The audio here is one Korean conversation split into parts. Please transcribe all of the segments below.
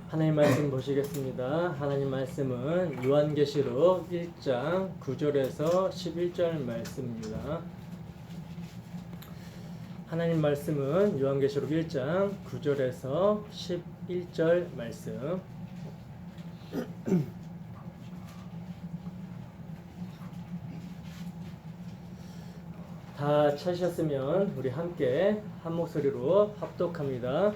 하나님 말씀 보시겠습니다. 하나님 말씀은 요한계시록 1장 9절에서 11절 말씀입니다. 하나님 말씀은 요한계시록 1장 9절에서 11절 말씀. 다 찾으셨으면 우리 함께 한 목소리로 합독합니다.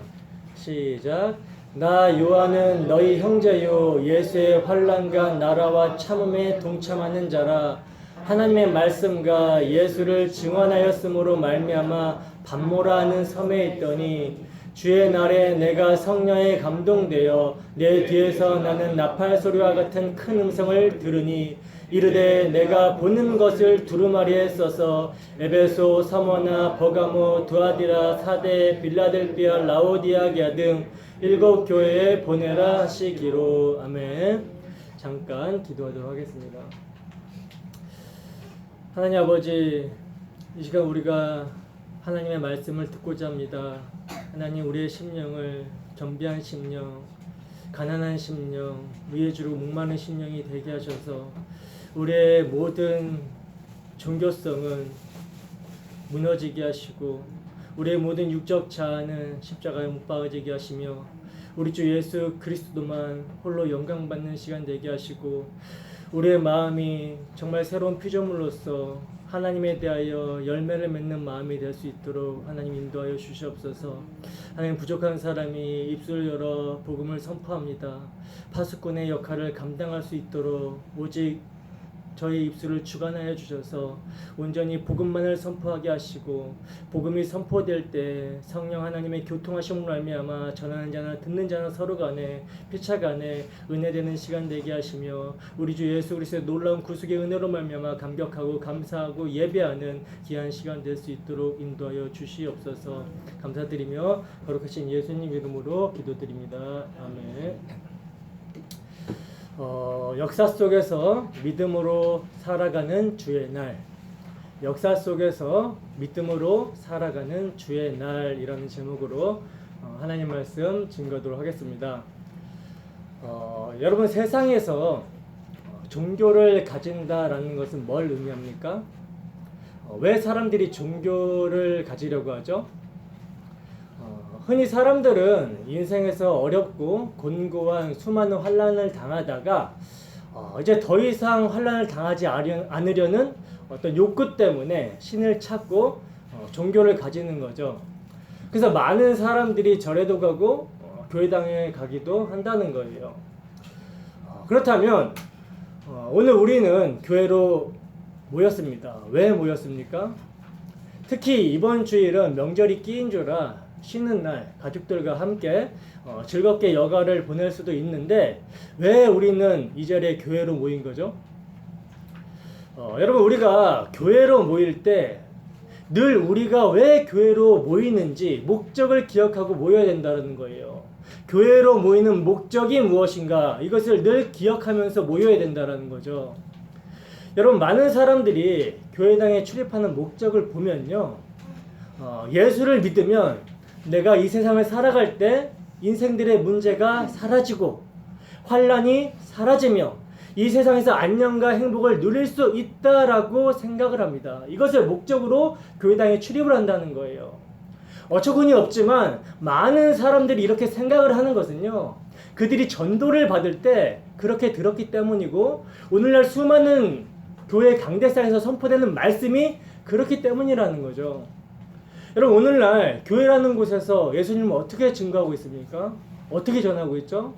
시작. 나 요한은 너희 형제요 예수의 환난과 나라와 참음에 동참하는 자라. 하나님의 말씀과 예수를 증언하였으므로 말미암아 밤모라 하는 섬에 있더니 주의 날에 내가 성령에 감동되어 내 뒤에서 나는 나팔 소리와 같은 큰 음성을 들으니 이르되 내가 보는 것을 두루마리에 써서 에베소, 서머나, 버가모, 두아디라, 사대, 빌라델비아, 라오디아게아 등 7 교회에 보내라 하시기로. 아멘. 잠깐 기도하도록 하겠습니다. 하나님 아버지, 이 시간 우리가 하나님의 말씀을 듣고자 합니다. 하나님, 우리의 심령을 겸비한 심령, 가난한 심령, 위에 주로 목마른 심령이 되게 하셔서 우리의 모든 종교성은 무너지게 하시고 우리의 모든 육적 자아는 십자가에 못 박아지게 하시며 우리 주 예수 그리스도만 홀로 영광받는 시간 되게 하시고 우리의 마음이 정말 새로운 피조물로서 하나님에 대하여 열매를 맺는 마음이 될 수 있도록 하나님 인도하여 주시옵소서. 하나님, 부족한 사람이 입술을 열어 복음을 선포합니다. 파수꾼의 역할을 감당할 수 있도록 오직 저희 입술을 주관하여 주셔서 온전히 복음만을 선포하게 하시고 복음이 선포될 때 성령 하나님의 교통하심으로 말미암아 전하는 자나 듣는 자나 서로 간에 피차 간에 은혜되는 시간 되게 하시며 우리 주 예수 그리스도의 놀라운 구속의 은혜로 말미암아 감격하고 감사하고 예배하는 귀한 시간 될 수 있도록 인도하여 주시옵소서. 감사드리며 거룩하신 예수님 이름으로 기도드립니다. 아멘. 역사 속에서 믿음으로 살아가는 주의 날, 역사 속에서 믿음으로 살아가는 주의 날이라는 제목으로 하나님 말씀 증거하도록 하겠습니다. 여러분, 세상에서 종교를 가진다라는 것은 뭘 의미합니까? 왜 사람들이 종교를 가지려고 하죠? 흔히 사람들은 인생에서 어렵고 곤고한 수많은 환난을 당하다가 이제 더 이상 환난을 당하지 않으려는 어떤 욕구 때문에 신을 찾고 종교를 가지는 거죠. 그래서 많은 사람들이 절에도 가고 교회당에 가기도 한다는 거예요. 그렇다면 오늘 우리는 교회로 모였습니다. 왜 모였습니까? 특히 이번 주일은 명절이 끼인 주라 쉬는 날 가족들과 함께 즐겁게 여가를 보낼 수도 있는데 왜 우리는 이 자리에 교회로 모인 거죠? 여러분, 우리가 교회로 모일 때 늘 우리가 왜 교회로 모이는지 목적을 기억하고 모여야 된다는 거예요. 교회로 모이는 목적이 무엇인가, 이것을 늘 기억하면서 모여야 된다는 거죠. 여러분, 많은 사람들이 교회당에 출입하는 목적을 보면요, 예수를 믿으면 내가 이 세상을 살아갈 때 인생들의 문제가 사라지고 환난이 사라지며 이 세상에서 안녕과 행복을 누릴 수 있다라고 생각을 합니다. 이것을 목적으로 교회당에 출입을 한다는 거예요. 어처구니 없지만 많은 사람들이 이렇게 생각을 하는 것은요, 그들이 전도를 받을 때 그렇게 들었기 때문이고 오늘날 수많은 교회 강대상에서 선포되는 말씀이 그렇기 때문이라는 거죠. 여러분, 오늘날 교회라는 곳에서 예수님은 어떻게 증거하고 있습니까? 어떻게 전하고 있죠?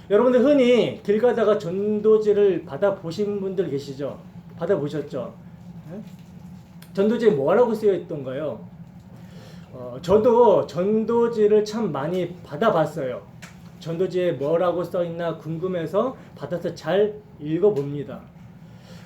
여러분들 흔히 길 가다가 전도지를 받아보신 분들 계시죠? 받아보셨죠? 네? 전도지에 뭐라고 쓰여 있던가요? 저도 전도지를 참 많이 받아봤어요. 전도지에 뭐라고 써있나 궁금해서 받아서 잘 읽어봅니다.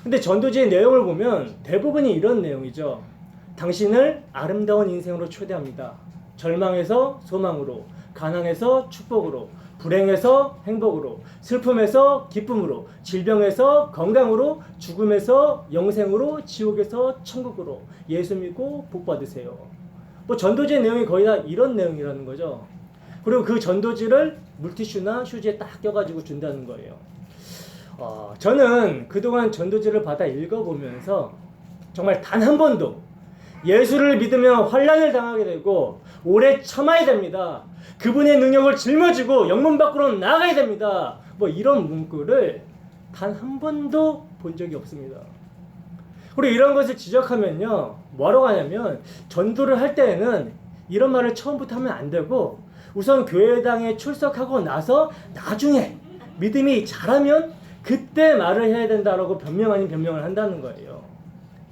근데 전도지의 내용을 보면 대부분이 이런 내용이죠. 당신을 아름다운 인생으로 초대합니다. 절망에서 소망으로, 가난에서 축복으로, 불행에서 행복으로, 슬픔에서 기쁨으로, 질병에서 건강으로, 죽음에서 영생으로, 지옥에서 천국으로 예수 믿고 복 받으세요. 뭐 전도지의 내용이 거의 다 이런 내용이라는 거죠. 그리고 그 전도지를 물티슈나 휴지에 딱 껴가지고 준다는 거예요. 저는 그동안 전도지를 받아 읽어보면서 정말 단 한 번도 예수를 믿으면 환난을 당하게 되고 오래 참아야 됩니다. 그분의 능력을 짊어지고 영문 밖으로 나가야 됩니다. 뭐 이런 문구를 단 한 번도 본 적이 없습니다. 그리고 이런 것을 지적하면요, 뭐라고 하냐면 전도를 할 때에는 이런 말을 처음부터 하면 안 되고 우선 교회당에 출석하고 나서 나중에 믿음이 자라면 그때 말을 해야 된다라고 변명 아닌 변명을 한다는 거예요.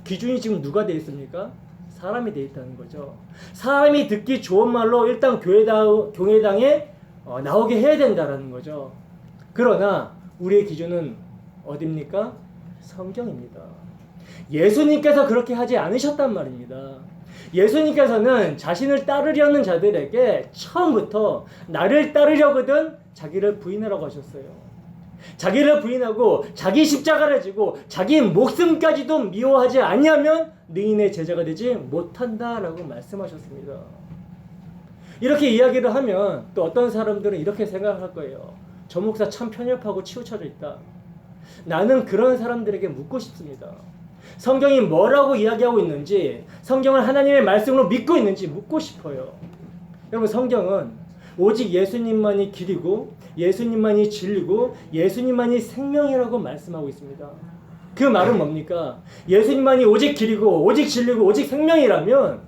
기준이 지금 누가 돼 있습니까? 사람이 돼 있다는 거죠. 사람이 듣기 좋은 말로 일단 교회당에 나오게 해야 된다라는 거죠. 그러나 우리의 기준은 어디입니까? 성경입니다. 예수님께서 그렇게 하지 않으셨단 말입니다. 예수님께서는 자신을 따르려는 자들에게 처음부터 나를 따르려거든 자기를 부인하라고 하셨어요. 자기를 부인하고 자기 십자가를 지고 자기 목숨까지도 미워하지 아니하면 너희의 제자가 되지 못한다라고 말씀하셨습니다. 이렇게 이야기를 하면 또 어떤 사람들은 이렇게 생각할 거예요. 저 목사 참 편협하고 치우쳐져 있다. 나는 그런 사람들에게 묻고 싶습니다. 성경이 뭐라고 이야기하고 있는지, 성경을 하나님의 말씀으로 믿고 있는지 묻고 싶어요. 여러분, 성경은 오직 예수님만이 길이고 예수님만이 진리고 예수님만이 생명이라고 말씀하고 있습니다. 그 말은 뭡니까? 예수님만이 오직 길이고 오직 진리고 오직 생명이라면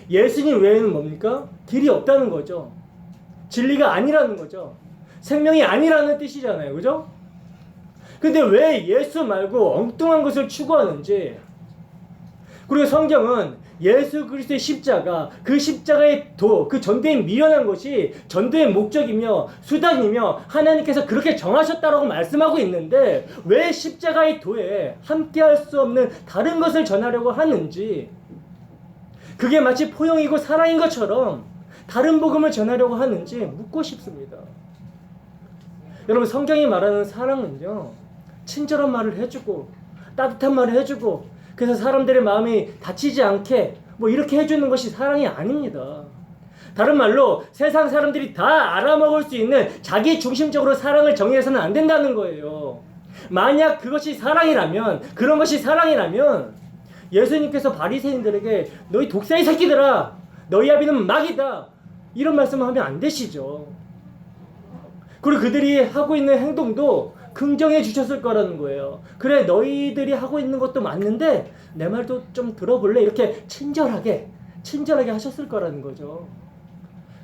예수님 외에는 뭡니까? 길이 없다는 거죠. 진리가 아니라는 거죠. 생명이 아니라는 뜻이잖아요. 그죠? 근데 왜 예수 말고 엉뚱한 것을 추구하는지, 그리고 성경은 예수 그리스도의 십자가, 그 십자가의 도, 그 전도에 미련한 것이 전도의 목적이며 수단이며 하나님께서 그렇게 정하셨다라고 말씀하고 있는데 왜 십자가의 도에 함께할 수 없는 다른 것을 전하려고 하는지, 그게 마치 포용이고 사랑인 것처럼 다른 복음을 전하려고 하는지 묻고 싶습니다. 여러분, 성경이 말하는 사랑은요, 친절한 말을 해주고 따뜻한 말을 해주고 그래서 사람들의 마음이 다치지 않게 뭐 이렇게 해주는 것이 사랑이 아닙니다. 다른 말로 세상 사람들이 다 알아먹을 수 있는 자기 중심적으로 사랑을 정의해서는 안 된다는 거예요. 만약 그것이 사랑이라면, 그런 것이 사랑이라면 예수님께서 바리새인들에게 너희 독사의 새끼들아, 너희 아비는 마귀다, 이런 말씀을 하면 안 되시죠. 그리고 그들이 하고 있는 행동도 긍정해 주셨을 거라는 거예요. 그래, 너희들이 하고 있는 것도 맞는데 내 말도 좀 들어볼래? 이렇게 친절하게 하셨을 거라는 거죠.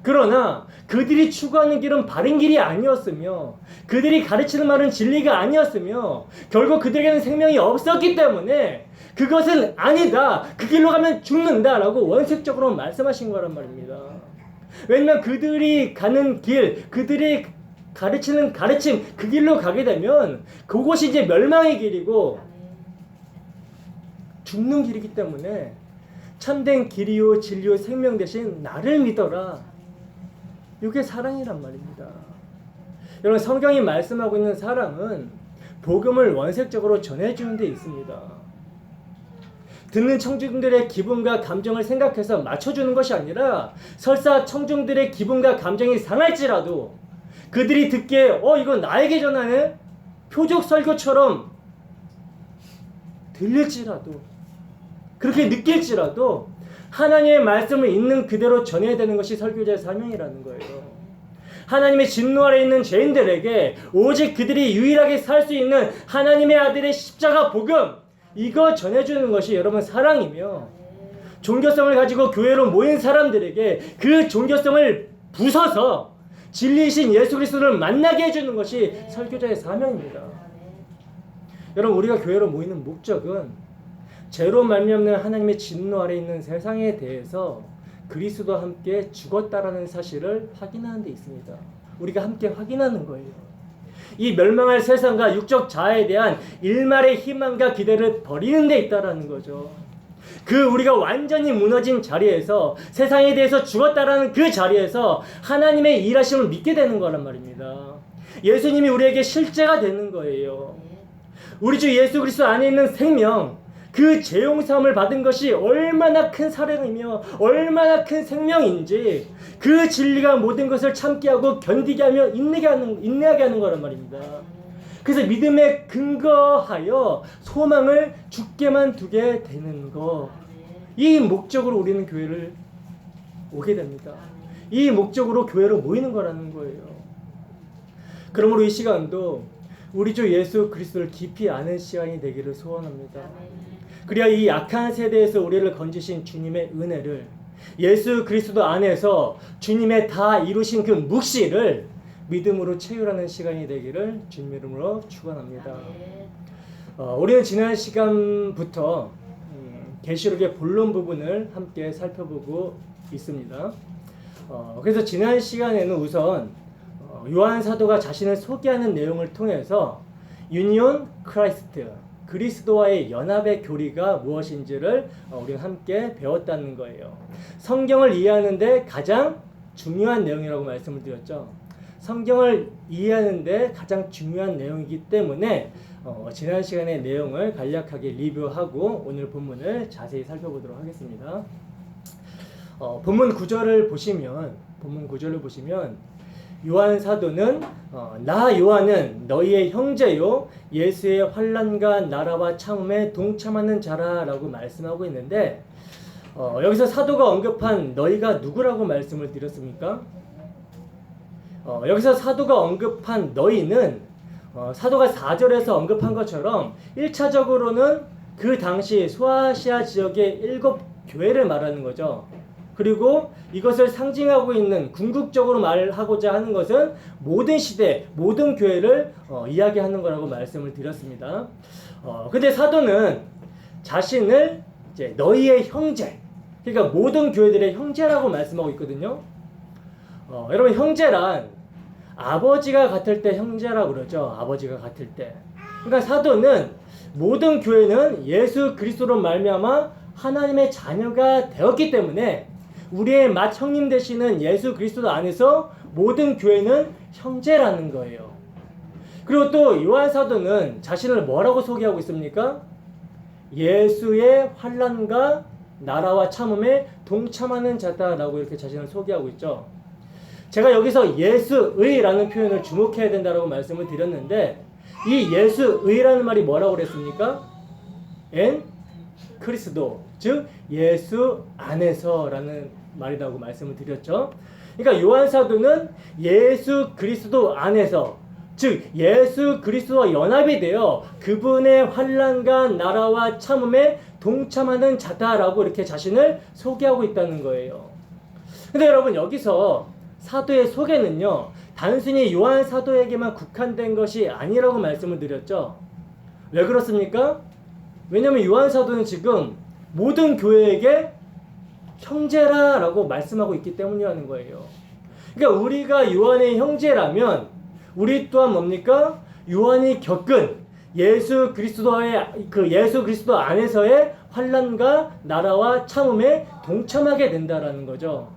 그러나 그들이 추구하는 길은 바른 길이 아니었으며 그들이 가르치는 말은 진리가 아니었으며 결국 그들에게는 생명이 없었기 때문에 그것은 아니다, 그 길로 가면 죽는다라고 원색적으로 말씀하신 거란 말입니다. 왜냐면 그들이 가는 길, 그들이 가르치는 가르침, 그 길로 가게 되면 그것이 이제 멸망의 길이고 죽는 길이기 때문에 참된 길이요 진리요 생명 대신 나를 믿어라, 이게 사랑이란 말입니다. 여러분, 성경이 말씀하고 있는 사랑은 복음을 원색적으로 전해주는 데 있습니다. 듣는 청중들의 기분과 감정을 생각해서 맞춰주는 것이 아니라 설사 청중들의 기분과 감정이 상할지라도 그들이 듣기에 이건 나에게 전하네? 표적 설교처럼 들릴지라도, 그렇게 느낄지라도 하나님의 말씀을 있는 그대로 전해야 되는 것이 설교자의 사명이라는 거예요. 하나님의 진노 아래 있는 죄인들에게 오직 그들이 유일하게 살 수 있는 하나님의 아들의 십자가 복음, 이거 전해주는 것이 여러분 사랑이며, 종교성을 가지고 교회로 모인 사람들에게 그 종교성을 부숴서 진리이신 예수 그리스도를 만나게 해주는 것이 설교자의 사명입니다. 여러분, 우리가 교회로 모이는 목적은 죄로 말미암는 하나님의 진노 아래 있는 세상에 대해서 그리스도와 함께 죽었다라는 사실을 확인하는 데 있습니다. 우리가 함께 확인하는 거예요. 이 멸망할 세상과 육적 자아에 대한 일말의 희망과 기대를 버리는 데 있다라는 거죠. 그 우리가 완전히 무너진 자리에서, 세상에 대해서 죽었다라는 그 자리에서 하나님의 일하심을 믿게 되는 거란 말입니다. 예수님이 우리에게 실제가 되는 거예요. 우리 주 예수 그리스도 안에 있는 생명, 그 죄용삼을 받은 것이 얼마나 큰 사랑이며 얼마나 큰 생명인지 그 진리가 모든 것을 참게 하고 견디게 하며 인내하게 하는 거란 말입니다. 그래서 믿음에 근거하여 소망을 주께만 두게 되는 거, 이 목적으로 우리는 교회를 오게 됩니다. 이 목적으로 교회로 모이는 거라는 거예요. 그러므로 이 시간도 우리 주 예수 그리스도를 깊이 아는 시간이 되기를 소원합니다. 그래야 이 악한 세대에서 우리를 건지신 주님의 은혜를, 예수 그리스도 안에서 주님의 다 이루신 그 묵시를 믿음으로 체휼하는 시간이 되기를 주님 이름으로 축원합니다. 우리는 지난 시간부터 계시록의 본론 부분을 함께 살펴보고 있습니다. 그래서 지난 시간에는 우선 요한 사도가 자신을 소개하는 내용을 통해서 유니온 크라이스트, 그리스도와의 연합의 교리가 무엇인지를 우리가 함께 배웠다는 거예요. 성경을 이해하는데 가장 중요한 내용이라고 말씀을 드렸죠. 성경을 이해하는데 가장 중요한 내용이기 때문에 지난 시간의 내용을 간략하게 리뷰하고 오늘 본문을 자세히 살펴보도록 하겠습니다. 본문 구절을 보시면 요한 사도는 나 요한은 너희의 형제요 예수의 환난과 나라와 참음에 동참하는 자라라고 말씀하고 있는데 여기서 사도가 언급한 너희가 누구라고 말씀을 드렸습니까? 여기서 사도가 언급한 너희는 사도가 4절에서 언급한 것처럼 1차적으로는 그 당시 소아시아 지역의 7 교회를 말하는 거죠. 그리고 이것을 상징하고 있는 궁극적으로 말하고자 하는 것은 모든 시대, 모든 교회를 이야기하는 거라고 말씀을 드렸습니다. 근데 사도는 자신을 이제 너희의 형제, 그러니까 모든 교회들의 형제라고 말씀하고 있거든요. 여러분, 형제란 아버지가 같을 때 형제라고 그러죠. 아버지가 같을 때. 그러니까 사도는 모든 교회는 예수 그리스도로 말미암아 하나님의 자녀가 되었기 때문에 우리의 맏 형님 되시는 예수 그리스도 안에서 모든 교회는 형제라는 거예요. 그리고 또 요한 사도는 자신을 뭐라고 소개하고 있습니까? 예수의 환난과 나라와 참음에 동참하는 자다라고 이렇게 자신을 소개하고 있죠. 제가 여기서 예수의라는 표현을 주목해야 된다라고 말씀을 드렸는데 이 예수의라는 말이 뭐라고 그랬습니까? 엔 크리스도, 즉 예수 안에서라는 말이라고 말씀을 드렸죠. 그러니까 요한 사도는 예수 그리스도 안에서, 즉 예수 그리스도와 연합이 되어 그분의 환난과 나라와 참음에 동참하는 자다라고 이렇게 자신을 소개하고 있다는 거예요. 근데 여러분, 여기서 사도의 소개는요 단순히 요한 사도에게만 국한된 것이 아니라고 말씀을 드렸죠. 왜 그렇습니까? 왜냐하면 요한 사도는 지금 모든 교회에게 형제라라고 말씀하고 있기 때문이라는 거예요. 그러니까 우리가 요한의 형제라면 우리 또한 뭡니까? 요한이 겪은 예수 그리스도 안에서의 환난과 나라와 참음에 동참하게 된다라는 거죠.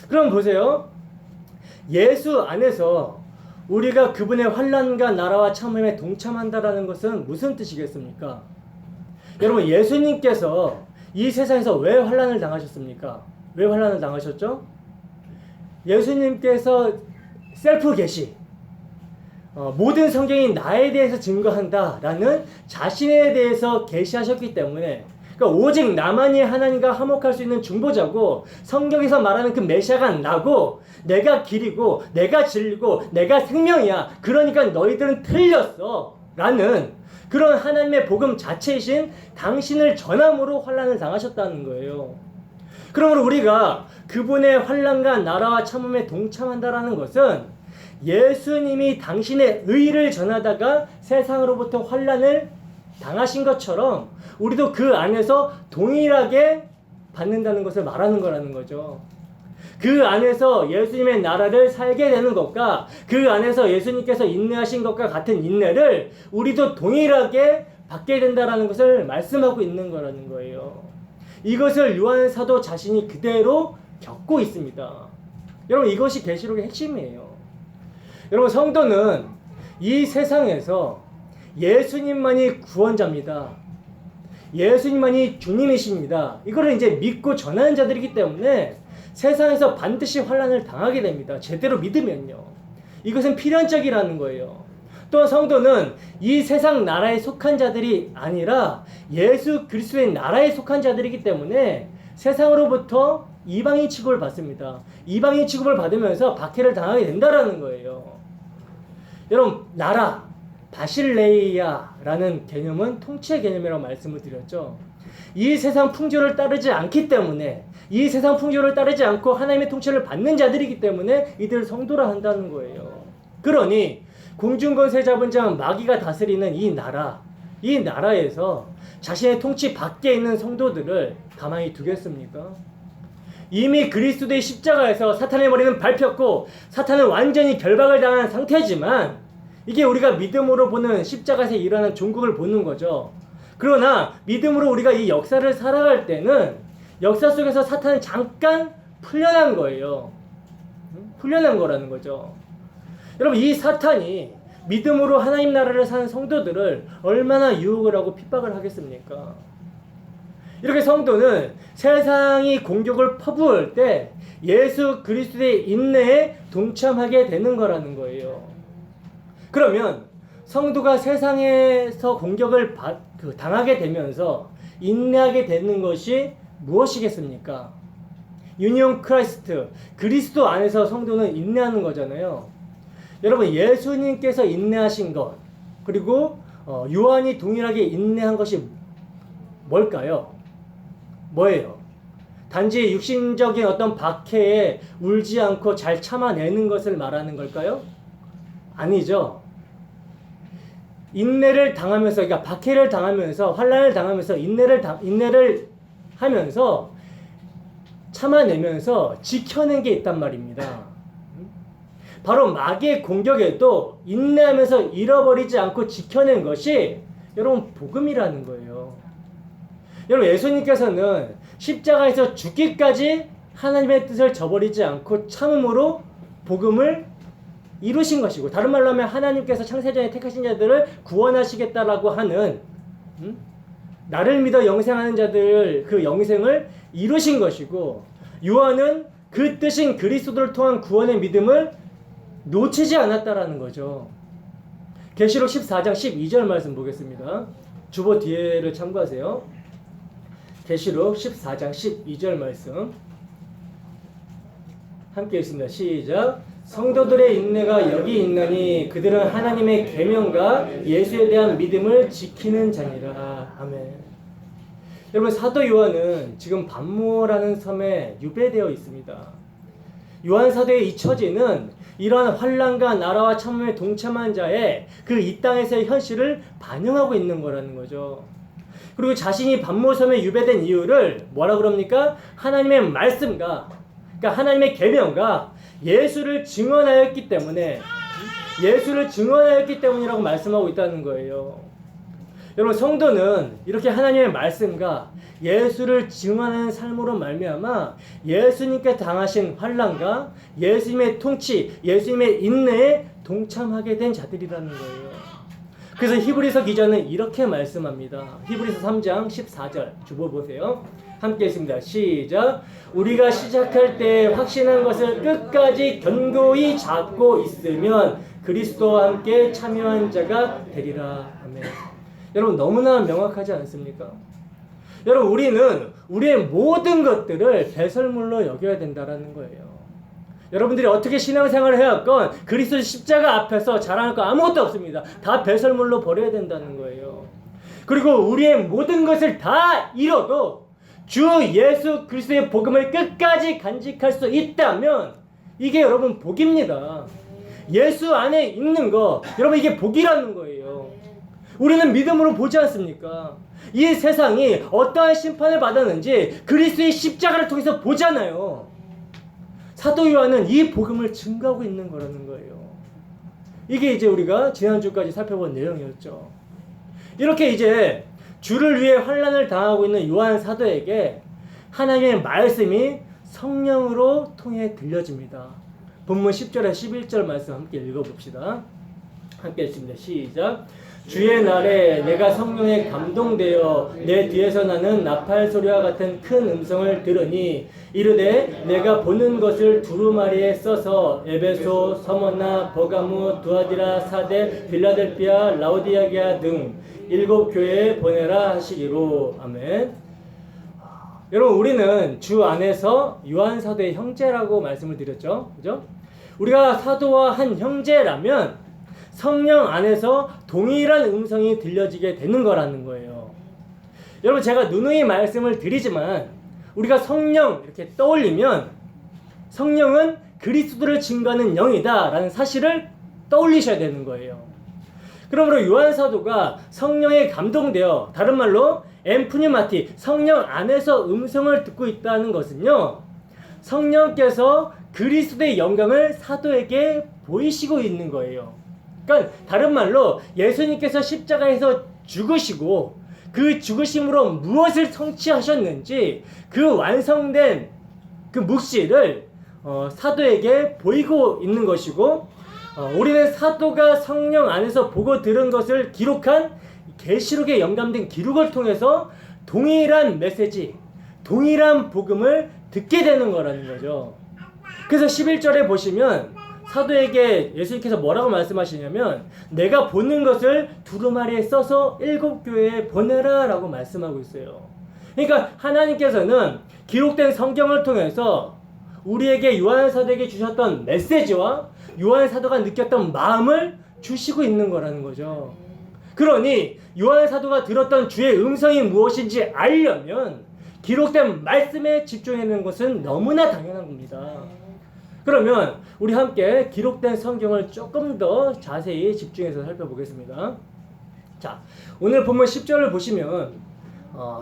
그럼 보세요. 예수 안에서 우리가 그분의 환난과 나라와 참음에 동참한다라는 것은 무슨 뜻이겠습니까? 여러분, 예수님께서 이 세상에서 왜 환난을 당하셨습니까? 왜 환난을 당하셨죠? 예수님께서 셀프 계시, 모든 성경이 나에 대해서 증거한다라는 자신에 대해서 계시하셨기 때문에, 그러니까 오직 나만이 하나님과 화목할 수 있는 중보자고, 성경에서 말하는 그 메시아가 나고, 내가 길이고 내가 진리고 내가 생명이야, 그러니까 너희들은 틀렸어 라는 그런 하나님의 복음 자체이신 당신을 전함으로 환난을 당하셨다는 거예요. 그러므로 우리가 그분의 환난과 나라와 참음에 동참한다라는 것은 예수님이 당신의 의를 전하다가 세상으로부터 환난을 당하신 것처럼 우리도 그 안에서 동일하게 받는다는 것을 말하는 거라는 거죠. 그 안에서 예수님의 나라를 살게 되는 것과 그 안에서 예수님께서 인내하신 것과 같은 인내를 우리도 동일하게 받게 된다는 것을 말씀하고 있는 거라는 거예요. 이것을 요한 사도 자신이 그대로 겪고 있습니다. 여러분, 이것이 계시록의 핵심이에요. 여러분, 성도는 이 세상에서 예수님만이 구원자입니다. 예수님만이 주님이십니다. 이거를 이제 믿고 전하는 자들이기 때문에 세상에서 반드시 환난을 당하게 됩니다. 제대로 믿으면요. 이것은 필연적이라는 거예요. 또한 성도는 이 세상 나라에 속한 자들이 아니라 예수 그리스도의 나라에 속한 자들이기 때문에 세상으로부터 이방인 취급을 받습니다. 이방인 취급을 받으면서 박해를 당하게 된다라는 거예요. 여러분, 나라, 바실레이아라는 개념은 통치의 개념이라고 말씀을 드렸죠. 이 세상 풍조를 따르지 않기 때문에, 이 세상 풍조를 따르지 않고 하나님의 통치를 받는 자들이기 때문에 이들을 성도라 한다는 거예요. 그러니 공중권세 잡은 자 마귀가 다스리는 이 나라에서 자신의 통치 밖에 있는 성도들을 가만히 두겠습니까? 이미 그리스도의 십자가에서 사탄의 머리는 밟혔고 사탄은 완전히 결박을 당한 상태지만, 이게 우리가 믿음으로 보는 십자가에서 일어난 종국을 보는 거죠. 그러나 믿음으로 우리가 이 역사를 살아갈 때는 역사 속에서 사탄은 잠깐 풀려난 거예요. 풀려난 거라는 거죠. 여러분, 이 사탄이 믿음으로 하나님 나라를 사는 성도들을 얼마나 유혹을 하고 핍박을 하겠습니까? 이렇게 성도는 세상이 공격을 퍼부을 때 예수 그리스도의 인내에 동참하게 되는 거라는 거예요. 그러면 성도가 세상에서 공격을 당하게 되면서 인내하게 되는 것이 무엇이겠습니까? 유니온 크라이스트, 그리스도 안에서 성도는 인내하는 거잖아요. 여러분, 예수님께서 인내하신 것, 그리고 요한이 동일하게 인내한 것이 뭘까요? 뭐예요? 단지 육신적인 어떤 박해에 울지 않고 잘 참아내는 것을 말하는 걸까요? 아니죠. 인내를 당하면서, 그러니까 박해를 당하면서, 환난을 당하면서 인내를 하면서 참아내면서 지켜낸 게 있단 말입니다. 바로 마귀의 공격에도 인내하면서 잃어버리지 않고 지켜낸 것이 여러분 복음이라는 거예요. 여러분, 예수님께서는 십자가에서 죽기까지 하나님의 뜻을 저버리지 않고 참음으로 복음을 이루신 것이고, 다른 말로 하면 하나님께서 창세전에 택하신 자들을 구원하시겠다라고 하는 나를 믿어 영생하는 자들 그 영생을 이루신 것이고, 요한은 그 뜻인 그리스도를 통한 구원의 믿음을 놓치지 않았다라는 거죠. 계시록 14장 12절 말씀 보겠습니다. 주보 뒤에를 참고하세요. 계시록 14장 12절 말씀 함께 읽습니다. 시작. 성도들의 인내가 여기 있나니 그들은 하나님의 계명과 예수에 대한 믿음을 지키는 자니라. 아멘. 여러분, 사도 요한은 지금 반모라는 섬에 유배되어 있습니다. 요한 사도의 이 처지는 이러한 환난과 나라와 참음에 동참한 자의 그 이 땅에서의 현실을 반영하고 있는 거라는 거죠. 그리고 자신이 반모섬에 유배된 이유를 뭐라 그럽니까? 하나님의 말씀과, 그러니까 하나님의 계명과 예수를 증언하였기 때문이라고 말씀하고 있다는 거예요. 여러분, 성도는 이렇게 하나님의 말씀과 예수를 증언하는 삶으로 말미암아 예수님께 당하신 환난과 예수님의 통치, 예수님의 인내에 동참하게 된 자들이라는 거예요. 그래서 히브리서 기자는 이렇게 말씀합니다. 히브리서 3장 14절 주보 보세요. 함께 읽습니다. 시작. 우리가 시작할 때 확신한 것을 끝까지 견고히 잡고 있으면 그리스도와 함께 참여한 자가 되리라. 아멘. 여러분, 너무나 명확하지 않습니까? 여러분, 우리는 우리의 모든 것들을 배설물로 여겨야 된다는 거예요. 여러분들이 어떻게 신앙생활을 해왔건 그리스도 십자가 앞에서 자랑할 거 아무것도 없습니다. 다 배설물로 버려야 된다는 거예요. 그리고 우리의 모든 것을 다 잃어도 주 예수 그리스도의 복음을 끝까지 간직할 수 있다면 이게 여러분 복입니다. 예수 안에 있는 거, 여러분, 이게 복이라는 거예요. 우리는 믿음으로 보지 않습니까? 이 세상이 어떠한 심판을 받았는지 그리스도의 십자가를 통해서 보잖아요. 사도 요한은 이 복음을 증거하고 있는 거라는 거예요. 이게 이제 우리가 지난주까지 살펴본 내용이었죠. 이렇게 이제 주를 위해 환난을 당하고 있는 요한 사도에게 하나님의 말씀이 성령으로 통해 들려집니다. 본문 10절에 11절 말씀 함께 읽어봅시다. 함께 읽습니다. 시작. 주의 날에 내가 성령에 감동되어 내 뒤에서 나는 나팔 소리와 같은 큰 음성을 들으니 이르되 내가 보는 것을 두루마리에 써서 에베소, 서머나, 버가무, 두아디라, 사데, 빌라델피아, 라오디아게아 등 7 교회에 보내라 하시기로. 아멘. 여러분, 우리는 주 안에서 요한 사도의 형제라고 말씀을 드렸죠. 그죠? 우리가 사도와 한 형제라면 성령 안에서 동일한 음성이 들려지게 되는 거라는 거예요. 여러분, 제가 누누이 말씀을 드리지만 우리가 성령 이렇게 떠올리면 성령은 그리스도를 증거하는 영이다 라는 사실을 떠올리셔야 되는 거예요. 그러므로 요한 사도가 성령에 감동되어, 다른 말로 엠프뉴마티, 성령 안에서 음성을 듣고 있다는 것은요, 성령께서 그리스도의 영광을 사도에게 보이시고 있는 거예요. 그러니까 다른 말로 예수님께서 십자가에서 죽으시고 그 죽으심으로 무엇을 성취하셨는지 그 완성된 그 묵시를 사도에게 보이고 있는 것이고, 우리는 사도가 성령 안에서 보고 들은 것을 기록한 계시록에 영감된 기록을 통해서 동일한 메시지, 동일한 복음을 듣게 되는 거라는 거죠. 그래서 11절에 보시면 사도에게 예수님께서 뭐라고 말씀하시냐면 내가 보는 것을 두루마리에 써서 7 교회에 보내라 라고 말씀하고 있어요. 그러니까 하나님께서는 기록된 성경을 통해서 우리에게 요한 사도에게 주셨던 메시지와 요한 사도가 느꼈던 마음을 주시고 있는 거라는 거죠. 그러니 요한 사도가 들었던 주의 음성이 무엇인지 알려면 기록된 말씀에 집중하는 것은 너무나 당연한 겁니다. 그러면 우리 함께 기록된 성경을 조금 더 자세히 집중해서 살펴보겠습니다. 자, 오늘 본문 10절을 보시면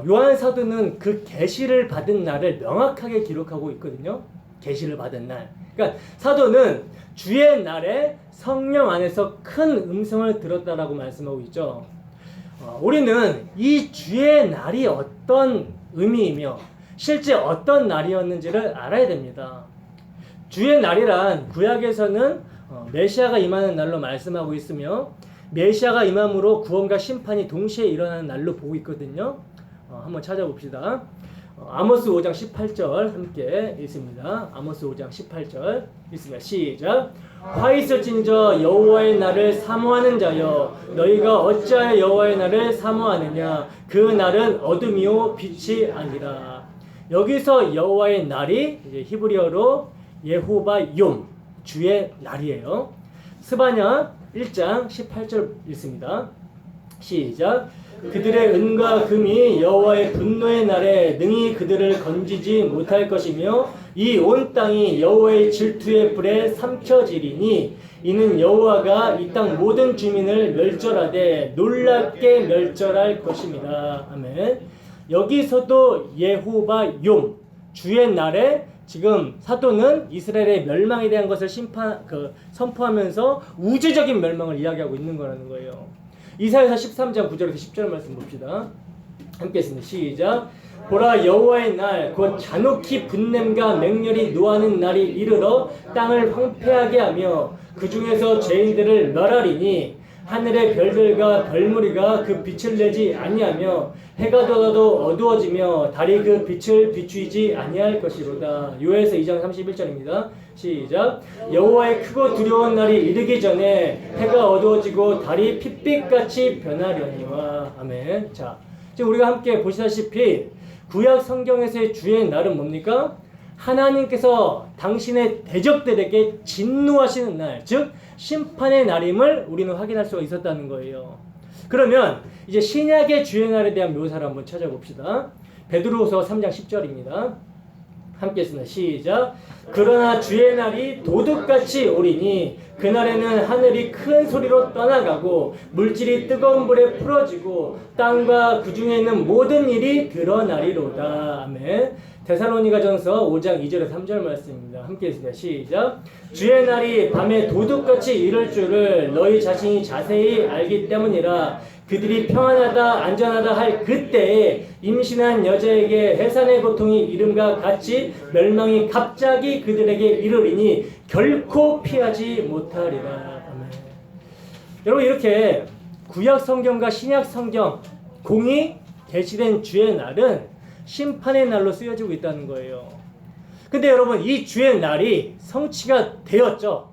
요한 사도는 그 계시를 받은 날을 명확하게 기록하고 있거든요. 계시를 받은 날. 그러니까 사도는 주의 날에 성령 안에서 큰 음성을 들었다라고 말씀하고 있죠. 우리는 이 주의 날이 어떤 의미이며 실제 어떤 날이었는지를 알아야 됩니다. 주의 날이란 구약에서는 메시아가 임하는 날로 말씀하고 있으며 메시아가 임함으로 구원과 심판이 동시에 일어나는 날로 보고 있거든요. 한번 찾아봅시다. 아모스 5장 18절 함께 읽습니다. 아모스 5장 18절 읽습니다. 시작. 화 있을진저 여호와의 날을 사모하는 자여 너희가 어찌하여 여호와의 날을 사모하느냐 그 날은 어둠이요 빛이 아니라. 여기서 여호와의 날이 이제 히브리어로 예호바 욤, 주의 날이에요. 스바냐 1장 18절 읽습니다. 시작. 그들의 은과 금이 여호와의 분노의 날에 능히 그들을 건지지 못할 것이며 이 온 땅이 여호와의 질투의 불에 삼켜지리니 이는 여호와가 이 땅 모든 주민을 멸절하되 놀랍게 멸절할 것입니다. 아멘. 여기서도 예호바 욤, 주의 날에 지금 사도는 이스라엘의 멸망에 대한 것을 선포하면서 우주적인 멸망을 이야기하고 있는 거라는 거예요. 이사야서 13장 9절에서 10절 말씀 봅시다. 함께 했습니다. 시작. 보라 여호와의 날 곧 잔혹히 분냄과 맹렬히 노하는 날이 이르러 땅을 황폐하게 하며 그 중에서 죄인들을 멸하리니 하늘의 별들과 별무리가 그 빛을 내지 아니하며 해가 돋아도 어두워지며 달이 그 빛을 비추이지 아니할 것이로다. 요엘서 2장 31절입니다. 시작. 여호와의 크고 두려운 날이 이르기 전에 해가 어두워지고 달이 핏빛같이 변하려니와. 아멘. 자, 지금 우리가 함께 보시다시피 구약 성경에서의 주의 날은 뭡니까? 하나님께서 당신의 대적들에게 진노하시는 날, 즉 심판의 날임을 우리는 확인할 수가 있었다는 거예요. 그러면 이제 신약의 주의 날에 대한 묘사를 한번 찾아봅시다. 베드로후서 3장 10절입니다. 함께 했습니다. 시작. 그러나 주의 날이 도둑같이 오리니 그날에는 하늘이 큰 소리로 떠나가고 물질이 뜨거운 불에 풀어지고 땅과 그 중에 있는 모든 일이 드러나리로다. 아멘. 데살로니가전서 5장 2절에서 3절 말씀입니다. 함께 했습니다. 시작. 주의 날이 밤에 도둑같이 이를 줄을 너희 자신이 자세히 알기 때문이라. 그들이 평안하다 안전하다 할 그때에 임신한 여자에게 해산의 고통이 이름과 같이 멸망이 갑자기 그들에게 이르리니 결코 피하지 못하리라. 아멘. 여러분, 이렇게 구약 성경과 신약 성경 공이 계시된 주의 날은 심판의 날로 쓰여지고 있다는 거예요. 근데 여러분, 이 주의 날이 성취가 되었죠.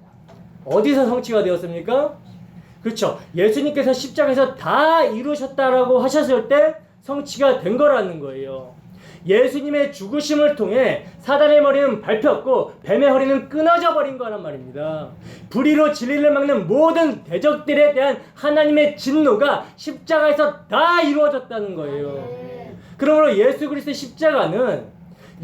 어디서 성취가 되었습니까? 그렇죠. 예수님께서 십자가에서 다 이루셨다라고 하셨을 때 성취가 된 거라는 거예요. 예수님의 죽으심을 통해 사단의 머리는 밟혔고 뱀의 허리는 끊어져 버린 거란 말입니다. 불의로 진리를 막는 모든 대적들에 대한 하나님의 진노가 십자가에서 다 이루어졌다는 거예요. 그러므로 예수 그리스도의 십자가는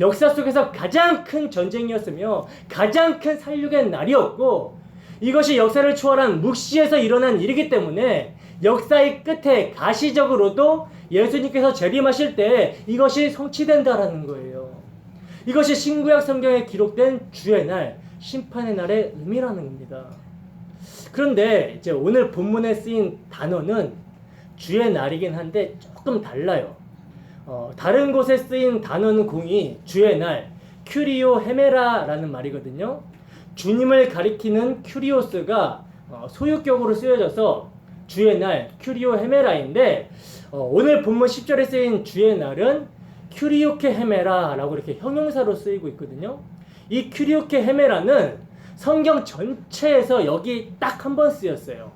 역사 속에서 가장 큰 전쟁이었으며 가장 큰 살육의 날이었고, 이것이 역사를 초월한 묵시에서 일어난 일이기 때문에 역사의 끝에 가시적으로도 예수님께서 재림하실 때 이것이 성취된다라는 거예요. 이것이 신구약 성경에 기록된 주의 날, 심판의 날의 의미라는 겁니다. 그런데 이제 오늘 본문에 쓰인 단어는 주의 날이긴 한데 조금 달라요. 다른 곳에 쓰인 단어는 공이 주의 날, 큐리오 헤메라라는 말이거든요. 주님을 가리키는 큐리오스가 소유격으로 쓰여져서 주의 날, 큐리오 헤메라인데, 오늘 본문 10절에 쓰인 주의 날은 큐리오케 헤메라라고 이렇게 형용사로 쓰이고 있거든요. 이 큐리오케 헤메라는 성경 전체에서 여기 딱 한 번 쓰였어요.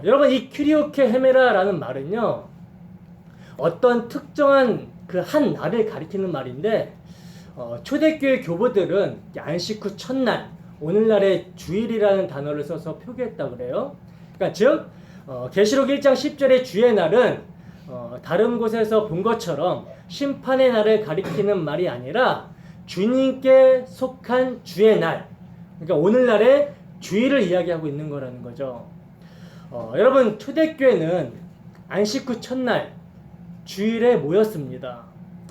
여러분, 이 큐리오케 헤메라라는 말은요, 어떤 특정한 그 한 날을 가리키는 말인데, 초대교회 교부들은 안식 후 첫날, 오늘날의 주일이라는 단어를 써서 표기했다 그래요. 그러니까 즉 계시록 1장 10절의 주의 날은 다른 곳에서 본 것처럼 심판의 날을 가리키는 말이 아니라 주님께 속한 주의 날, 그러니까 오늘날의 주일을 이야기하고 있는 거라는 거죠. 여러분, 초대교회는 안식 후 첫날 주일에 모였습니다.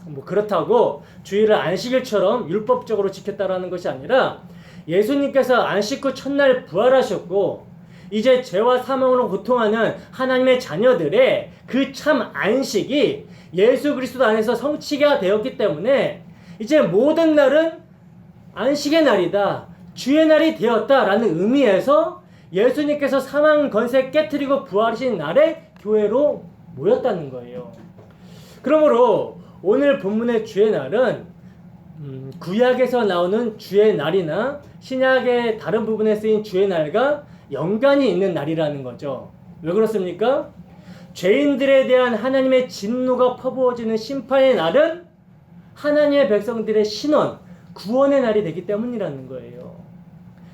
뭐 그렇다고 주일을 안식일처럼 율법적으로 지켰다라는 것이 아니라 예수님께서 안식 후 첫날 부활하셨고 이제 죄와 사망으로 고통하는 하나님의 자녀들의 그 참 안식이 예수 그리스도 안에서 성취가 되었기 때문에 이제 모든 날은 안식의 날이다, 주의 날이 되었다라는 의미에서 예수님께서 사망 권세 깨트리고 부활하신 날에 교회로 모였다는 거예요. 그러므로 오늘 본문의 주의 날은 구약에서 나오는 주의 날이나 신약의 다른 부분에 쓰인 주의 날과 연관이 있는 날이라는 거죠. 왜 그렇습니까? 죄인들에 대한 하나님의 진노가 퍼부어지는 심판의 날은 하나님의 백성들의 신원, 구원의 날이 되기 때문이라는 거예요.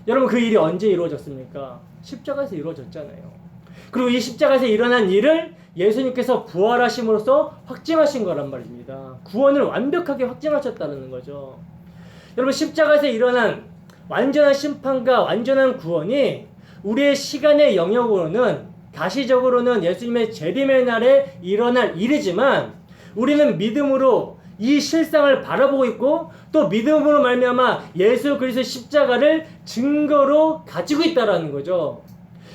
여러분, 그 일이 언제 이루어졌습니까? 십자가에서 이루어졌잖아요. 그리고 이 십자가에서 일어난 일을 예수님께서 부활하심으로써 확증하신 거란 말입니다. 구원을 완벽하게 확증하셨다는 거죠. 여러분, 십자가에서 일어난 완전한 심판과 완전한 구원이 우리의 시간의 영역으로는 가시적으로는 예수님의 재림의 날에 일어날 일이지만, 우리는 믿음으로 이 실상을 바라보고 있고 또 믿음으로 말미암아 예수 그리스도의 십자가를 증거로 가지고 있다라는 거죠.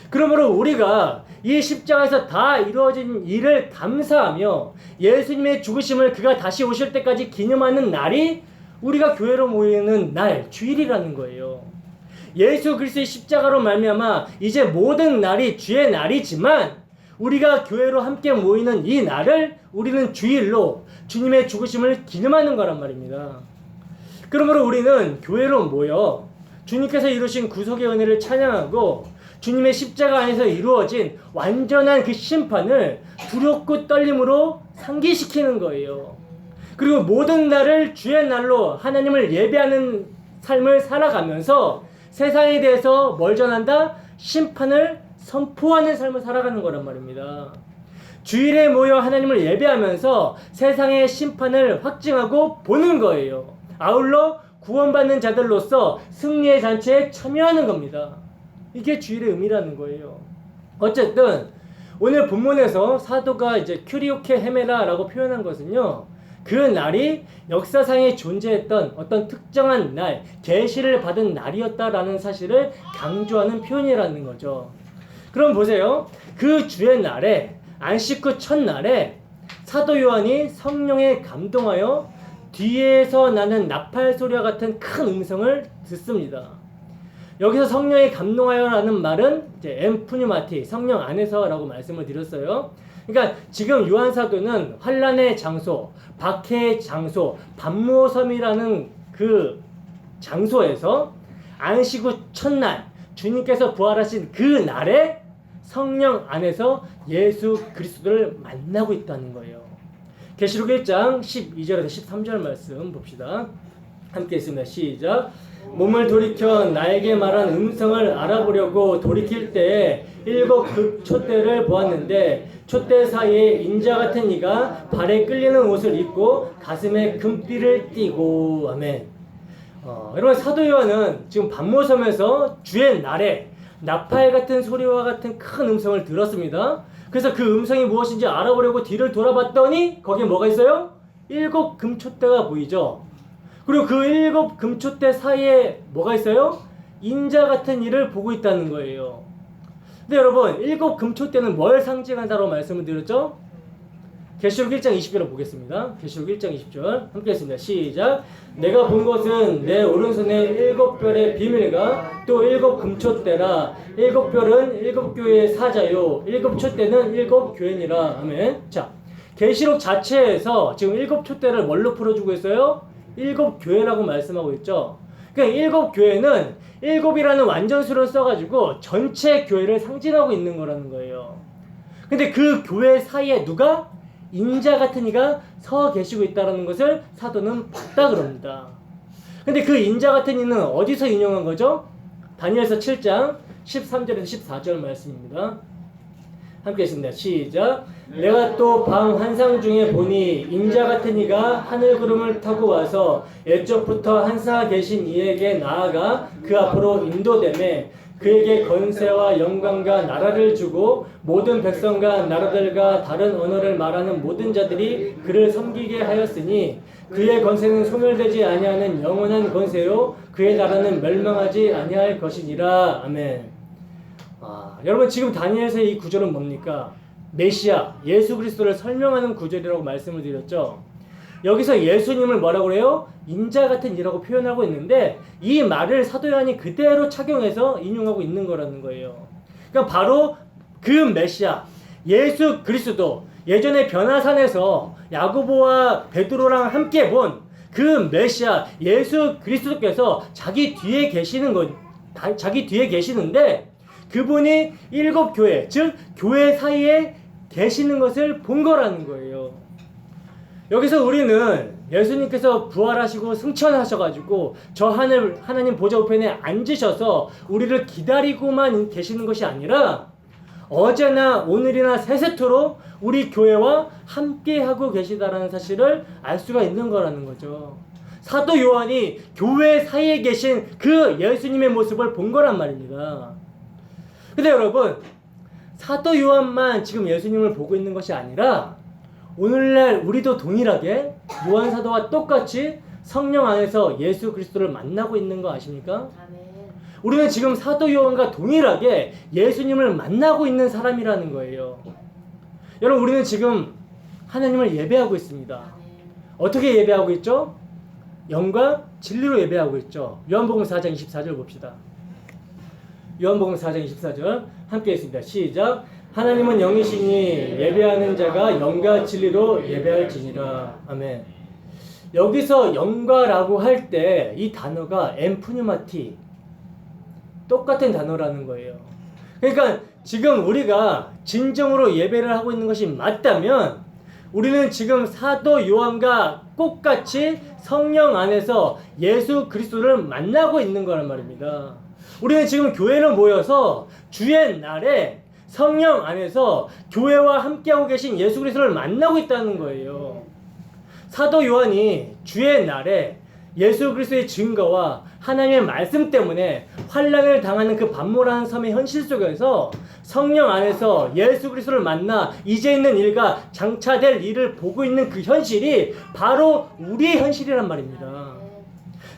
그러므로 우리가 이 십자가에서 다 이루어진 일을 감사하며 예수님의 죽으심을 그가 다시 오실 때까지 기념하는 날이 우리가 교회로 모이는 날, 주일이라는 거예요. 예수 그리스도의 십자가로 말미암아 이제 모든 날이 주의 날이지만 우리가 교회로 함께 모이는 이 날을 우리는 주일로 주님의 죽으심을 기념하는 거란 말입니다. 그러므로 우리는 교회로 모여 주님께서 이루신 구속의 은혜를 찬양하고 주님의 십자가 안에서 이루어진 완전한 그 심판을 두렵고 떨림으로 상기시키는 거예요. 그리고 모든 날을 주의 날로 하나님을 예배하는 삶을 살아가면서 세상에 대해서 뭘 전한다? 심판을 선포하는 삶을 살아가는 거란 말입니다. 주일에 모여 하나님을 예배하면서 세상의 심판을 확증하고 보는 거예요. 아울러 구원받는 자들로서 승리의 잔치에 참여하는 겁니다. 이게 주일의 의미라는 거예요. 어쨌든 오늘 본문에서 사도가 이제 큐리오케 헤메라라고 표현한 것은요, 그 날이 역사상에 존재했던 어떤 특정한 날, 계시를 받은 날이었다라는 사실을 강조하는 표현이라는 거죠. 그럼 보세요. 그 주의 날에, 안식 후 첫날에 사도 요한이 성령에 감동하여 뒤에서 나는 나팔 소리와 같은 큰 음성을 듣습니다. 여기서 성령이 감동하여라는 말은 이제 엠푸뉴마티, 성령 안에서라고 말씀을 드렸어요. 그러니까 지금 요한 사도는 환란의 장소, 박해의 장소, 반모섬이라는 그 장소에서 안식 후 첫날 주님께서 부활하신 그 날에 성령 안에서 예수 그리스도를 만나고 있다는 거예요. 계시록 1장 12절에서 13절 말씀 봅시다. 함께 있습니다. 시작. 몸을 돌이켜 나에게 말한 음성을 알아보려고 돌이킬 때에 7 촛대를 보았는데 촛대 사이에 인자 같은 이가 발에 끌리는 옷을 입고 가슴에 금띠를 띠고. 아멘. 여러분, 사도 요한은 지금 반모섬에서 주의 날에 나팔 같은 소리와 같은 큰 음성을 들었습니다. 그래서 그 음성이 무엇인지 알아보려고 뒤를 돌아봤더니 거기에 뭐가 있어요? 7 금촛대가 보이죠. 그리고 그 7 금촛대 사이에 뭐가 있어요? 인자 같은 이를 보고 있다는 거예요. 근데 여러분, 7 금촛대는 뭘 상징한다고 말씀을 드렸죠? 계시록 1장 20절을 보겠습니다. 계시록 1장 20절 함께 했습니다. 시작. 내가 본 것은 내 오른손에 7별의 비밀과 또 7 금촛대라. 7별은 7 교회의 사자요 7 촛대는 7 교회니라. 아멘. 자, 계시록 자체에서 지금 7 촛대를 뭘로 풀어주고 있어요? 7 교회라고 말씀하고 있죠. 그러니까 7 교회는 7이라는 완전수를 써가지고 전체 교회를 상징하고 있는 거라는 거예요. 근데 그 교회 사이에 누가? 인자 같은 이가 서 계시고 있다는 것을 사도는 봤다 그럽니다. 근데 그 인자 같은 이는 어디서 인용한 거죠? 다니엘서 7장 13절에서 14절 말씀입니다. 함께 했습니다. 시작. 내가 또 밤 환상 중에 보니 인자 같은 이가 하늘 구름을 타고 와서 옛적부터 한사 계신 이에게 나아가 그 앞으로 인도되매 그에게 권세와 영광과 나라를 주고 모든 백성과 나라들과 다른 언어를 말하는 모든 자들이 그를 섬기게 하였으니 그의 권세는 소멸되지 아니하는 영원한 권세요 그의 나라는 멸망하지 아니할 것이니라. 아멘. 여러분, 지금 다니엘서의 이 구절은 뭡니까? 메시아, 예수 그리스도를 설명하는 구절이라고 말씀을 드렸죠. 여기서 예수님을 뭐라고 그래요? 인자 같은 이라고 표현하고 있는데 이 말을 사도 요한이 그대로 착용해서 인용하고 있는 거라는 거예요. 그러니까 바로 그 메시아, 예수 그리스도, 예전에 변화산에서 야고보와 베드로랑 함께 본 그 메시아, 예수 그리스도께서 자기 뒤에 계시는데 그분이 7 교회, 즉 교회 사이에 계시는 것을 본 거라는 거예요. 여기서 우리는 예수님께서 부활하시고 승천하셔가지고 저 하나님 보좌 우편에 앉으셔서 우리를 기다리고만 계시는 것이 아니라 어제나 오늘이나 세세토록 우리 교회와 함께하고 계시다라는 사실을 알 수가 있는 거라는 거죠. 사도 요한이 교회 사이에 계신 그 예수님의 모습을 본 거란 말입니다. 근데 여러분, 사도 요한만 지금 예수님을 보고 있는 것이 아니라 오늘날 우리도 동일하게 요한 사도와 똑같이 성령 안에서 예수 그리스도를 만나고 있는 거 아십니까? 아멘. 우리는 지금 사도 요한과 동일하게 예수님을 만나고 있는 사람이라는 거예요. 여러분, 우리는 지금 하나님을 예배하고 있습니다. 아멘. 어떻게 예배하고 있죠? 영과 진리로 예배하고 있죠. 요한복음 4장 24절 봅시다. 요한복음 4장 24절 함께 있습니다. 시작. 하나님은 영이시니 예배하는 자가 영과 진리로 예배할지니라. 아멘. 여기서 영과라고 할 때 이 단어가 엠푸뉴마티, 똑같은 단어라는 거예요. 그러니까 지금 우리가 진정으로 예배를 하고 있는 것이 맞다면 우리는 지금 사도 요한과 똑같이 성령 안에서 예수 그리스도를 만나고 있는 거란 말입니다. 우리는 지금 교회로 모여서 주의 날에 성령 안에서 교회와 함께하고 계신 예수 그리스도를 만나고 있다는 거예요. 사도 요한이 주의 날에 예수 그리스도의 증거와 하나님의 말씀 때문에 환난을 당하는 그 반모라는 섬의 현실 속에서 성령 안에서 예수 그리스도를 만나 이제 있는 일과 장차될 일을 보고 있는 그 현실이 바로 우리의 현실이란 말입니다.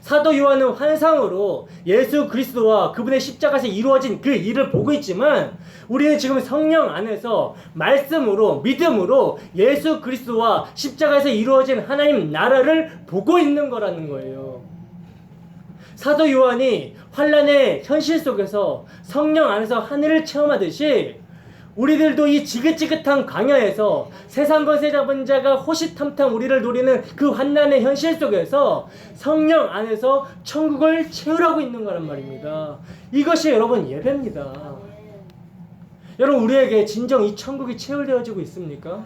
사도 요한은 환상으로 예수 그리스도와 그분의 십자가에서 이루어진 그 일을 보고 있지만 우리는 지금 성령 안에서 말씀으로 믿음으로 예수 그리스도와 십자가에서 이루어진 하나님 나라를 보고 있는 거라는 거예요. 사도 요한이 환란의 현실 속에서 성령 안에서 하늘을 체험하듯이 우리들도 이 지긋지긋한 광야에서 세상 것에 잡은 자가 호시탐탐 우리를 노리는 그 환난의 현실 속에서 성령 안에서 천국을 채우라고 있는 거란 말입니다. 이것이 여러분 예배입니다. 여러분, 우리에게 진정 이 천국이 채울되어지고 있습니까?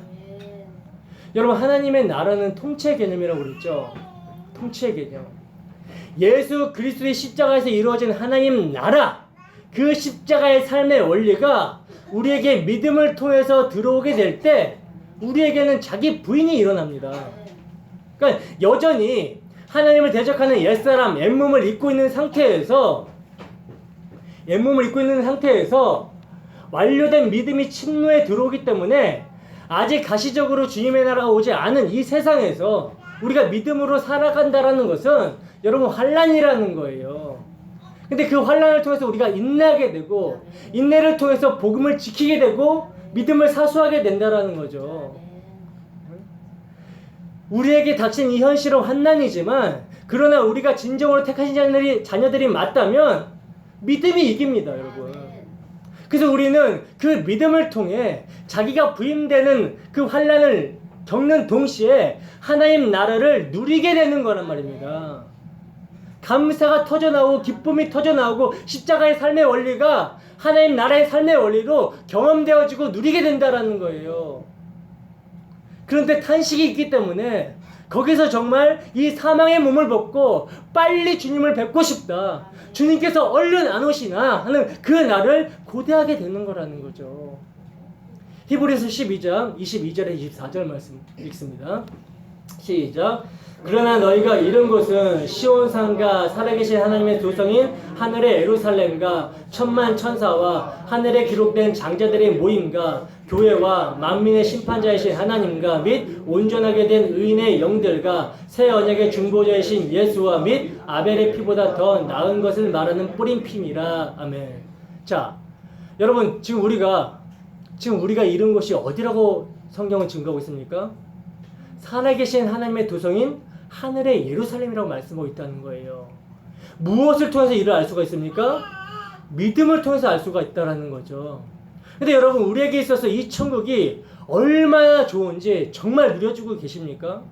여러분, 하나님의 나라는 통치의 개념이라고 그랬죠. 통치의 개념. 예수 그리스도의 십자가에서 이루어진 하나님 나라, 그 십자가의 삶의 원리가 우리에게 믿음을 통해서 들어오게 될 때 우리에게는 자기 부인이 일어납니다. 그러니까 여전히 하나님을 대적하는 옛사람, 옛몸을 입고 있는 상태에서 완료된 믿음이 침노에 들어오기 때문에 아직 가시적으로 주님의 나라가 오지 않은 이 세상에서 우리가 믿음으로 살아간다라는 것은 여러분 환난이라는 거예요. 근데 그 환난을 통해서 우리가 인내하게 되고, 인내를 통해서 복음을 지키게 되고 믿음을 사수하게 된다라는 거죠. 우리에게 닥친 이 현실은 환난이지만, 그러나 우리가 진정으로 택하신 자녀들이 맞다면 믿음이 이깁니다, 여러분. 그래서 우리는 그 믿음을 통해 자기가 부임되는 그 환난을 겪는 동시에 하나님 나라를 누리게 되는 거란 말입니다. 감사가 터져나오고 기쁨이 터져나오고 십자가의 삶의 원리가 하나님 나라의 삶의 원리로 경험되어지고 누리게 된다라는 거예요. 그런데 탄식이 있기 때문에 거기서 정말 이 사망의 몸을 벗고 빨리 주님을 뵙고 싶다, 주님께서 얼른 안 오시나 하는 그 날을 고대하게 되는 거라는 거죠. 히브리서 12장 22절에 24절 말씀 읽습니다. 시작. 그러나 너희가 이른 곳은 시온산과 살아계신 하나님의 두 성인 하늘의 예루살렘과 천만 천사와 하늘에 기록된 장자들의 모임과 교회와 만민의 심판자이신 하나님과 및 온전하게 된 의인의 영들과 새 언약의 중보자이신 예수와 및 아벨의 피보다 더 나은 것을 말하는 뿌린 피니라. 아멘. 자, 여러분, 지금 우리가 이른 곳이 어디라고 성경은 증거하고 있습니까? 살아계신 하나님의 두 성인 하늘의 예루살렘이라고 말씀하고 있다는 거예요. 무엇을 통해서 이를 알 수가 있습니까? 믿음을 통해서 알 수가 있다는 거죠. 근데 여러분, 우리에게 있어서 이 천국이 얼마나 좋은지 정말 누려주고 계십니까?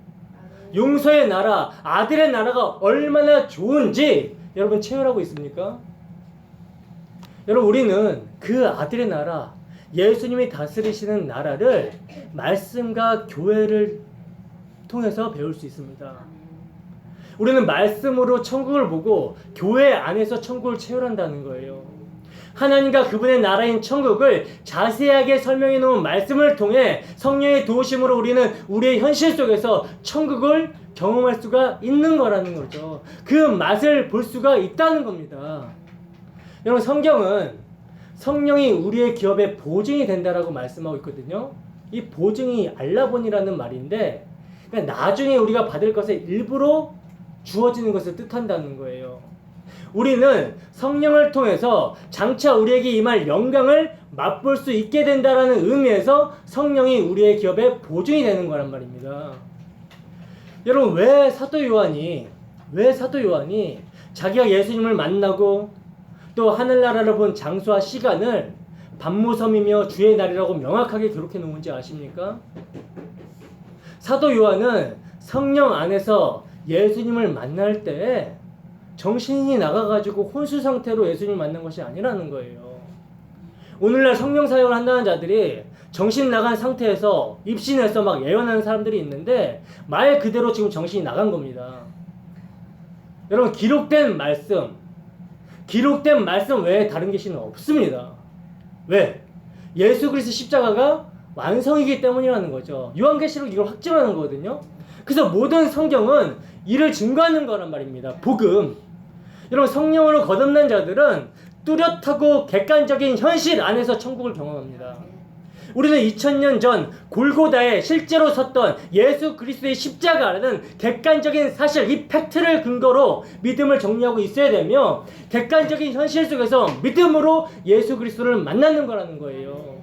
용서의 나라, 아들의 나라가 얼마나 좋은지 여러분 체험하고 있습니까? 여러분, 우리는 그 아들의 나라, 예수님이 다스리시는 나라를 말씀과 교회를 통해서 배울 수 있습니다. 우리는 말씀으로 천국을 보고 교회 안에서 천국을 체험한다는 거예요. 하나님과 그분의 나라인 천국을 자세하게 설명해 놓은 말씀을 통해 성령의 도우심으로 우리는 우리의 현실 속에서 천국을 경험할 수가 있는 거라는 거죠. 그 맛을 볼 수가 있다는 겁니다. 여러분, 성경은 성령이 우리의 기업의 보증이 된다라고 말씀하고 있거든요. 이 보증이 알라본이라는 말인데, 그러니까 나중에 우리가 받을 것의 일부러 주어지는 것을 뜻한다는 거예요. 우리는 성령을 통해서 장차 우리에게 임할 영광을 맛볼 수 있게 된다라는 의미에서 성령이 우리의 기업의 보증이 되는 거란 말입니다. 여러분, 왜 사도 요한이 자기가 예수님을 만나고 또 하늘나라를 본 장소와 시간을 밤무섬이며 주의 날이라고 명확하게 기록해 놓은지 아십니까? 사도 요한은 성령 안에서 예수님을 만날 때 정신이 나가가지고 혼수 상태로 예수님을 만난 것이 아니라는 거예요. 오늘날 성령 사역을 한다는 자들이 정신 나간 상태에서 입신해서 막 예언하는 사람들이 있는데 말 그대로 지금 정신이 나간 겁니다. 여러분, 기록된 말씀 외에 다른 계시는 없습니다. 왜? 예수 그리스도 십자가가 완성이기 때문이라는 거죠. 요한계시록 이걸 확증하는 거거든요. 그래서 모든 성경은 이를 증거하는 거란 말입니다. 복음. 여러분, 성령으로 거듭난 자들은 뚜렷하고 객관적인 현실 안에서 천국을 경험합니다. 우리는 2000년 전 골고다에 실제로 섰던 예수 그리스도의 십자가라는 객관적인 사실, 이 팩트를 근거로 믿음을 정리하고 있어야 되며, 객관적인 현실 속에서 믿음으로 예수 그리스도를 만나는 거라는 거예요.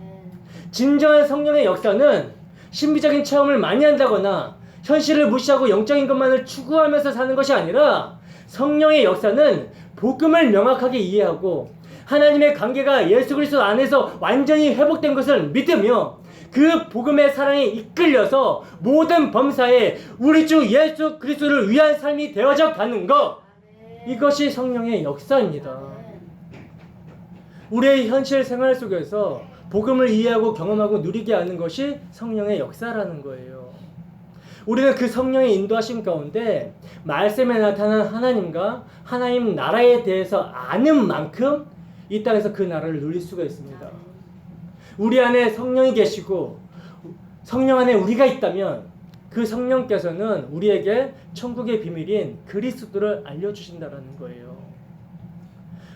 진정한 성령의 역사는 신비적인 체험을 많이 한다거나 현실을 무시하고 영적인 것만을 추구하면서 사는 것이 아니라 성령의 역사는 복음을 명확하게 이해하고 하나님의 관계가 예수 그리스도 안에서 완전히 회복된 것을 믿으며 그 복음의 사랑에 이끌려서 모든 범사에 우리 주 예수 그리스도를 위한 삶이 되어져 가는 것, 이것이 성령의 역사입니다. 우리의 현실 생활 속에서 복음을 이해하고 경험하고 누리게 하는 것이 성령의 역사라는 거예요. 우리는 그 성령의 인도하심 가운데 말씀에 나타난 하나님과 하나님 나라에 대해서 아는 만큼 이 땅에서 그 나라를 누릴 수가 있습니다. 우리 안에 성령이 계시고 성령 안에 우리가 있다면 그 성령께서는 우리에게 천국의 비밀인 그리스도를 알려주신다는 거예요.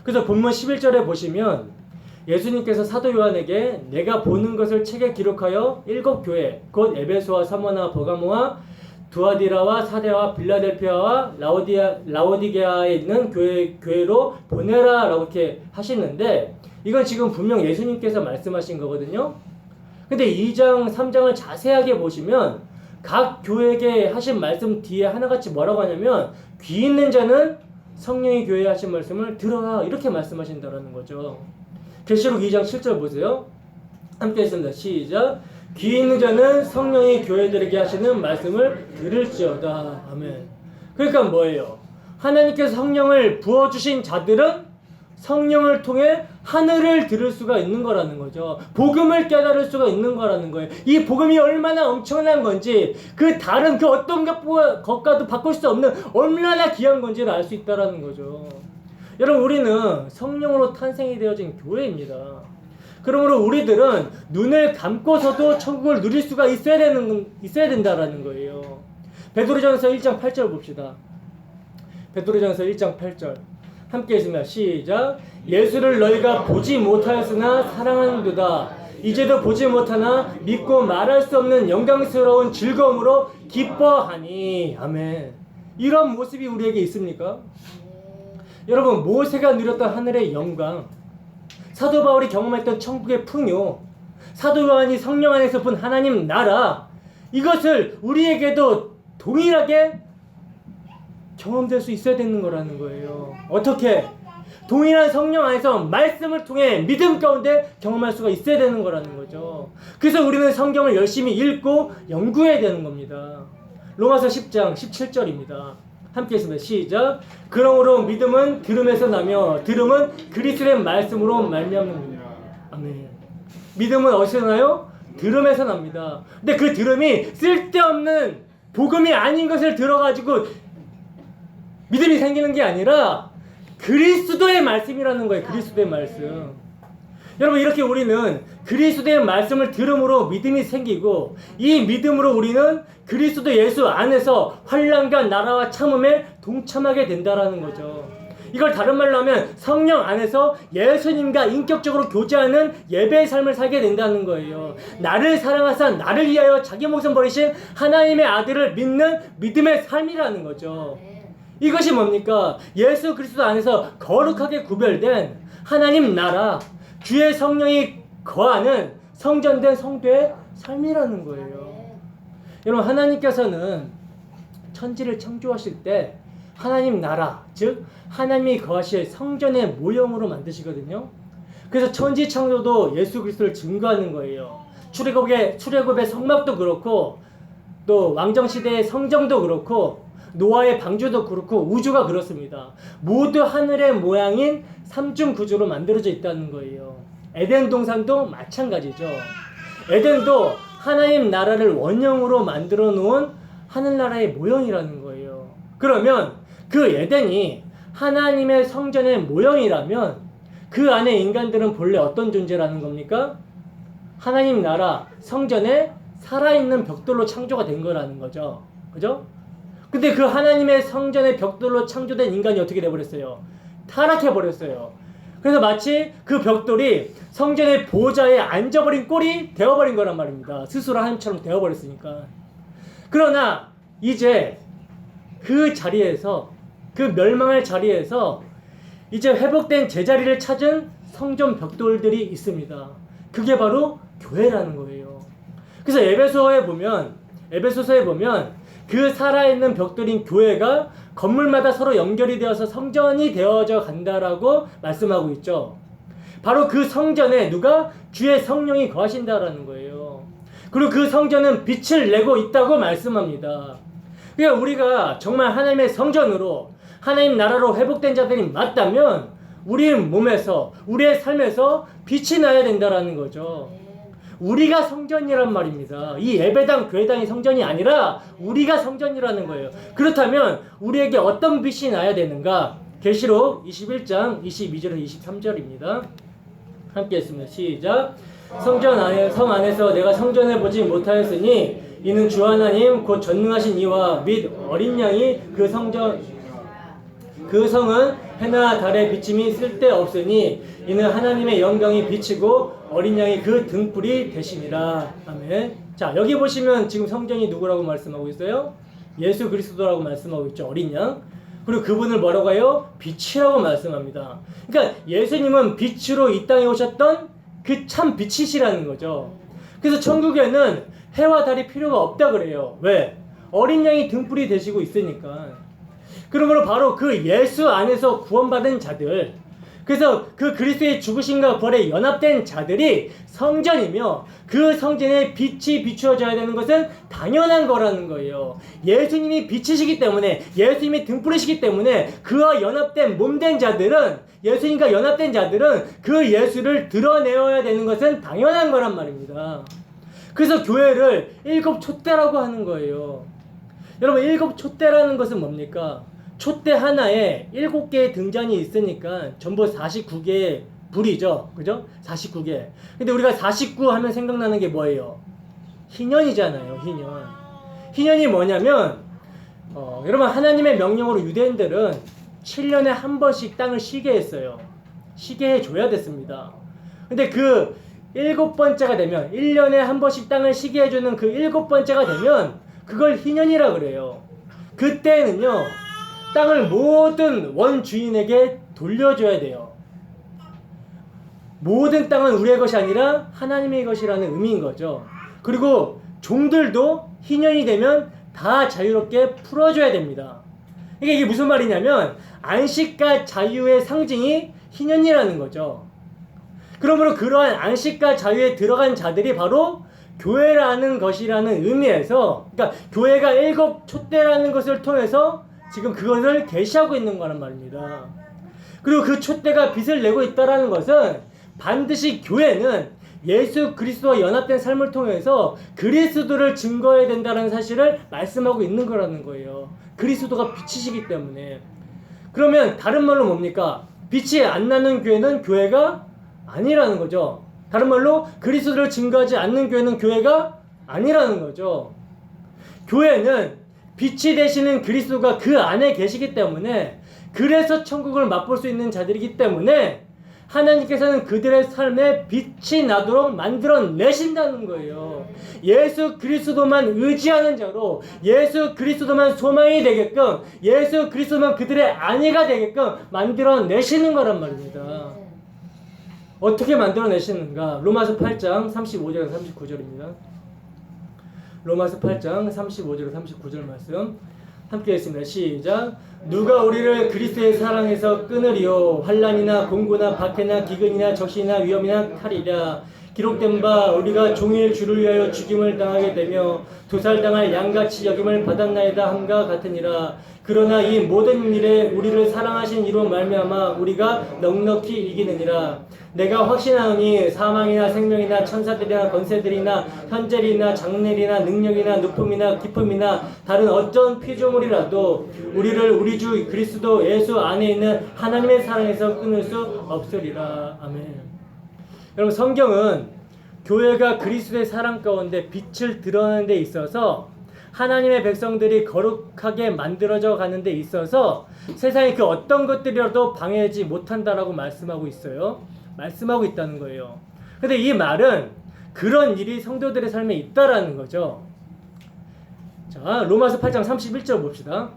그래서 본문 11절에 보시면 예수님께서 사도 요한에게 내가 보는 것을 책에 기록하여 7 교회 곧 에베소와 사모나 버가모와 두아디라와 사데와 빌라델피아와 라오디게아에 있는 교회로 보내라 라고 이렇게 하시는데, 이건 지금 분명 예수님께서 말씀하신 거거든요. 근데 2장 3장을 자세하게 보시면 각 교회에게 하신 말씀 뒤에 하나같이 뭐라고 하냐면 귀 있는 자는 성령이 교회에 하신 말씀을 들어라 이렇게 말씀하신다라는 거죠. 계시록 2장 7절 보세요. 함께 했습니다. 시작. 귀 있는 자는 성령이 교회들에게 하시는 말씀을 들을지어다. 아멘. 그러니까 뭐예요? 하나님께서 성령을 부어주신 자들은 성령을 통해 하늘을 들을 수가 있는 거라는 거죠. 복음을 깨달을 수가 있는 거라는 거예요. 이 복음이 얼마나 엄청난 건지, 그 다른 그 어떤 것과도 바꿀 수 없는 얼마나 귀한 건지를 알 수 있다는 거죠. 여러분, 우리는 성령으로 탄생이 되어진 교회입니다. 그러므로 우리들은 눈을 감고서도 천국을 누릴 수가 있어야 된다라는 거예요. 베드로전서 1장 8절 봅시다. 베드로전서 1장 8절 함께 읽습니다. 시작. 예수를 너희가 보지 못하였으나 사랑하는도다. 이제도 보지 못하나 믿고 말할 수 없는 영광스러운 즐거움으로 기뻐하니. 아멘. 이런 모습이 우리에게 있습니까? 여러분, 모세가 누렸던 하늘의 영광, 사도 바울이 경험했던 천국의 풍요, 사도 요한이 성령 안에서 본 하나님 나라, 이것을 우리에게도 동일하게 경험될 수 있어야 되는 거라는 거예요. 어떻게? 동일한 성령 안에서 말씀을 통해 믿음 가운데 경험할 수가 있어야 되는 거라는 거죠. 그래서 우리는 성경을 열심히 읽고 연구해야 되는 겁니다. 로마서 10장 17절입니다. 함께 했습니다. 시작. 그러므로 믿음은 들음에서 나며 들음은 그리스도의 말씀으로 말미암습니다. 아멘. 믿음은 어디서 나요? 들음에서 납니다. 근데 그 들음이 쓸데없는 복음이 아닌 것을 들어가지고 믿음이 생기는 게 아니라 그리스도의 말씀이라는 거예요. 그리스도의 말씀. 여러분, 이렇게 우리는 그리스도의 말씀을 들음으로 믿음이 생기고, 이 믿음으로 우리는 그리스도 예수 안에서 환난과 나라와 참음에 동참하게 된다라는 거죠. 이걸 다른 말로 하면 성령 안에서 예수님과 인격적으로 교제하는 예배의 삶을 살게 된다는 거예요. 나를 사랑하사 나를 위하여 자기 목숨 버리신 하나님의 아들을 믿는 믿음의 삶이라는 거죠. 이것이 뭡니까? 예수 그리스도 안에서 거룩하게 구별된 하나님 나라, 주의 성령이 거하는 성전된 성도의 삶이라는 거예요. 여러분, 하나님께서는 천지를 창조하실 때 하나님 나라, 즉 하나님이 거하실 성전의 모형으로 만드시거든요. 그래서 천지 창조도 예수 그리스도를 증거하는 거예요. 출애굽의 성막도 그렇고, 또 왕정시대의 성정도 그렇고, 노아의 방주도 그렇고, 우주가 그렇습니다. 모두 하늘의 모양인 삼중 구조로 만들어져 있다는 거예요. 에덴 동산도 마찬가지죠. 에덴도 하나님 나라를 원형으로 만들어 놓은 하늘나라의 모형이라는 거예요. 그러면 그 에덴이 하나님의 성전의 모형이라면 그 안에 인간들은 본래 어떤 존재라는 겁니까? 하나님 나라 성전에 살아있는 벽돌로 창조가 된 거라는 거죠. 그죠? 근데 그 하나님의 성전의 벽돌로 창조된 인간이 어떻게 돼버렸어요? 타락해버렸어요. 그래서 마치 그 벽돌이 성전의 보좌에 앉아버린 꼴이 되어버린 거란 말입니다. 스스로 하나님처럼 되어버렸으니까. 그러나 이제 그 자리에서, 그 멸망할 자리에서 이제 회복된 제자리를 찾은 성전 벽돌들이 있습니다. 그게 바로 교회라는 거예요. 그래서 에베소서에 보면 그 살아있는 벽돌인 교회가 건물마다 서로 연결이 되어서 성전이 되어져 간다라고 말씀하고 있죠. 바로 그 성전에 누가? 주의 성령이 거하신다라는 거예요. 그리고 그 성전은 빛을 내고 있다고 말씀합니다. 그러니까 우리가 정말 하나님의 성전으로 하나님 나라로 회복된 자들이 맞다면 우리 몸에서 우리의 삶에서 빛이 나야 된다라는 거죠. 우리가 성전이란 말입니다. 이 예배당, 교회당이 성전이 아니라 우리가 성전이라는 거예요. 그렇다면 우리에게 어떤 빛이 나야 되는가? 계시록 21장 22절에서 23절입니다. 함께 했습니다. 시작. 성 안에서 내가 성전을 보지 못하였으니 이는 주 하나님 곧 전능하신 이와 및 어린 양이 그 성은 해나 달의 비침이 쓸데없으니 이는 하나님의 영광이 비치고 어린 양이 그 등불이 되심이라. 아멘. 자, 여기 보시면 지금 성전이 누구라고 말씀하고 있어요? 예수 그리스도라고 말씀하고 있죠. 어린 양. 그리고 그분을 뭐라고 해요? 빛이라고 말씀합니다. 그러니까 예수님은 빛으로 이 땅에 오셨던 그 참 빛이시라는 거죠. 그래서 천국에는 해와 달이 필요가 없다 그래요. 왜? 어린 양이 등불이 되시고 있으니까. 그러므로 바로 그 예수 안에서 구원받은 자들, 그래서 그 그리스도의 죽으심과 부활에 연합된 자들이 성전이며 그 성전에 빛이 비추어져야 되는 것은 당연한 거라는 거예요. 예수님이 빛이시기 때문에, 예수님이 등불이시기 때문에 그와 연합된 몸된 자들은, 예수님과 연합된 자들은 그 예수를 드러내어야 되는 것은 당연한 거란 말입니다. 그래서 교회를 일곱 촛대라고 하는 거예요. 여러분, 일곱 촛대라는 것은 뭡니까? 촛대 하나에 7개의 등잔이 있으니까 전부 49개의 불이죠. 그죠? 49개. 근데 우리가 49 하면 생각나는 게 뭐예요? 희년이잖아요. 희년. 희년이 뭐냐면 여러분, 하나님의 명령으로 유대인들은 7년에 한 번씩 땅을 쉬게 했어요. 쉬게 해줘야 됐습니다. 근데 그 7번째가 되면, 1년에 한 번씩 땅을 쉬게 해주는 그 7번째가 되면 그걸 희년이라 그래요. 그때는요, 땅을 모든 원주인에게 돌려줘야 돼요. 모든 땅은 우리의 것이 아니라 하나님의 것이라는 의미인 거죠. 그리고 종들도 희년이 되면 다 자유롭게 풀어줘야 됩니다. 이게 무슨 말이냐면 안식과 자유의 상징이 희년이라는 거죠. 그러므로 그러한 안식과 자유에 들어간 자들이 바로 교회라는 것이라는 의미에서, 그러니까 교회가 일곱 촛대라는 것을 통해서 지금 그것을 계시하고 있는 거란 말입니다. 그리고 그 촛대가 빛을 내고 있다는 것은 반드시 교회는 예수 그리스도와 연합된 삶을 통해서 그리스도를 증거해야 된다는 사실을 말씀하고 있는 거라는 거예요. 그리스도가 빛이시기 때문에. 그러면 다른 말로 뭡니까? 빛이 안 나는 교회는 교회가 아니라는 거죠. 다른 말로 그리스도를 증거하지 않는 교회는 교회가 아니라는 거죠. 교회는 빛이 되시는 그리스도가 그 안에 계시기 때문에, 그래서 천국을 맛볼 수 있는 자들이기 때문에 하나님께서는 그들의 삶에 빛이 나도록 만들어내신다는 거예요. 예수 그리스도만 의지하는 자로, 예수 그리스도만 소망이 되게끔, 예수 그리스도만 그들의 안위가 되게끔 만들어내시는 거란 말입니다. 어떻게 만들어내시는가? 로마서 8장 35절에서 39절입니다. 로마서 8장 35절 39절 말씀 함께 했습니다. 시작. 누가 우리를 그리스도의 사랑에서 끊으리요? 환난이나 공고나 박해나 기근이나 적신이나 위험이나 칼이라. 기록된 바 우리가 종일 주를 위하여 죽임을 당하게 되며 도살당할 양같이 여김을 받았나이다 함과 같으니라. 그러나 이 모든 일에 우리를 사랑하신 이로 말미암아 우리가 넉넉히 이기느니라. 내가 확신하노니 사망이나 생명이나 천사들이나 권세들이나 현재리나 장래리나 능력이나 높음이나 깊음이나 다른 어떤 피조물이라도 우리를 우리 주 그리스도 예수 안에 있는 하나님의 사랑에서 끊을 수 없으리라. 아멘. 여러분, 성경은 교회가 그리스도의 사랑 가운데 빛을 드러내는 데 있어서, 하나님의 백성들이 거룩하게 만들어져 가는 데 있어서 세상의 그 어떤 것들이라도 방해하지 못한다라고 말씀하고 있어요. 말씀하고 있다는 거예요. 근데 이 말은 그런 일이 성도들의 삶에 있다라는 거죠. 자, 로마서 8장 31절 봅시다.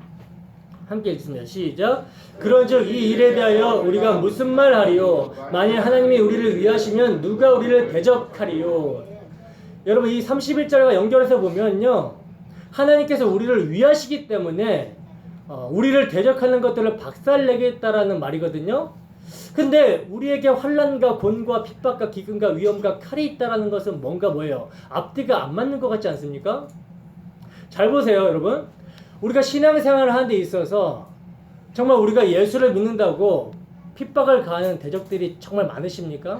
함께 읽습니다. 시작. 그런즉 이 일에 대하여 우리가 무슨 말 하리요? 만일 하나님이 우리를 위하시면 누가 우리를 대적하리요? 여러분, 이 31절과 연결해서 보면요, 하나님께서 우리를 위하시기 때문에 우리를 대적하는 것들을 박살내겠다라는 말이거든요. 근데 우리에게 환난과 곤과 핍박과 기근과 위험과 칼이 있다라는 것은 뭔가 뭐예요? 앞뒤가 안 맞는 것 같지 않습니까? 잘 보세요, 여러분. 우리가 신앙생활을 하는 데 있어서 정말 우리가 예수를 믿는다고 핍박을 가하는 대적들이 정말 많으십니까?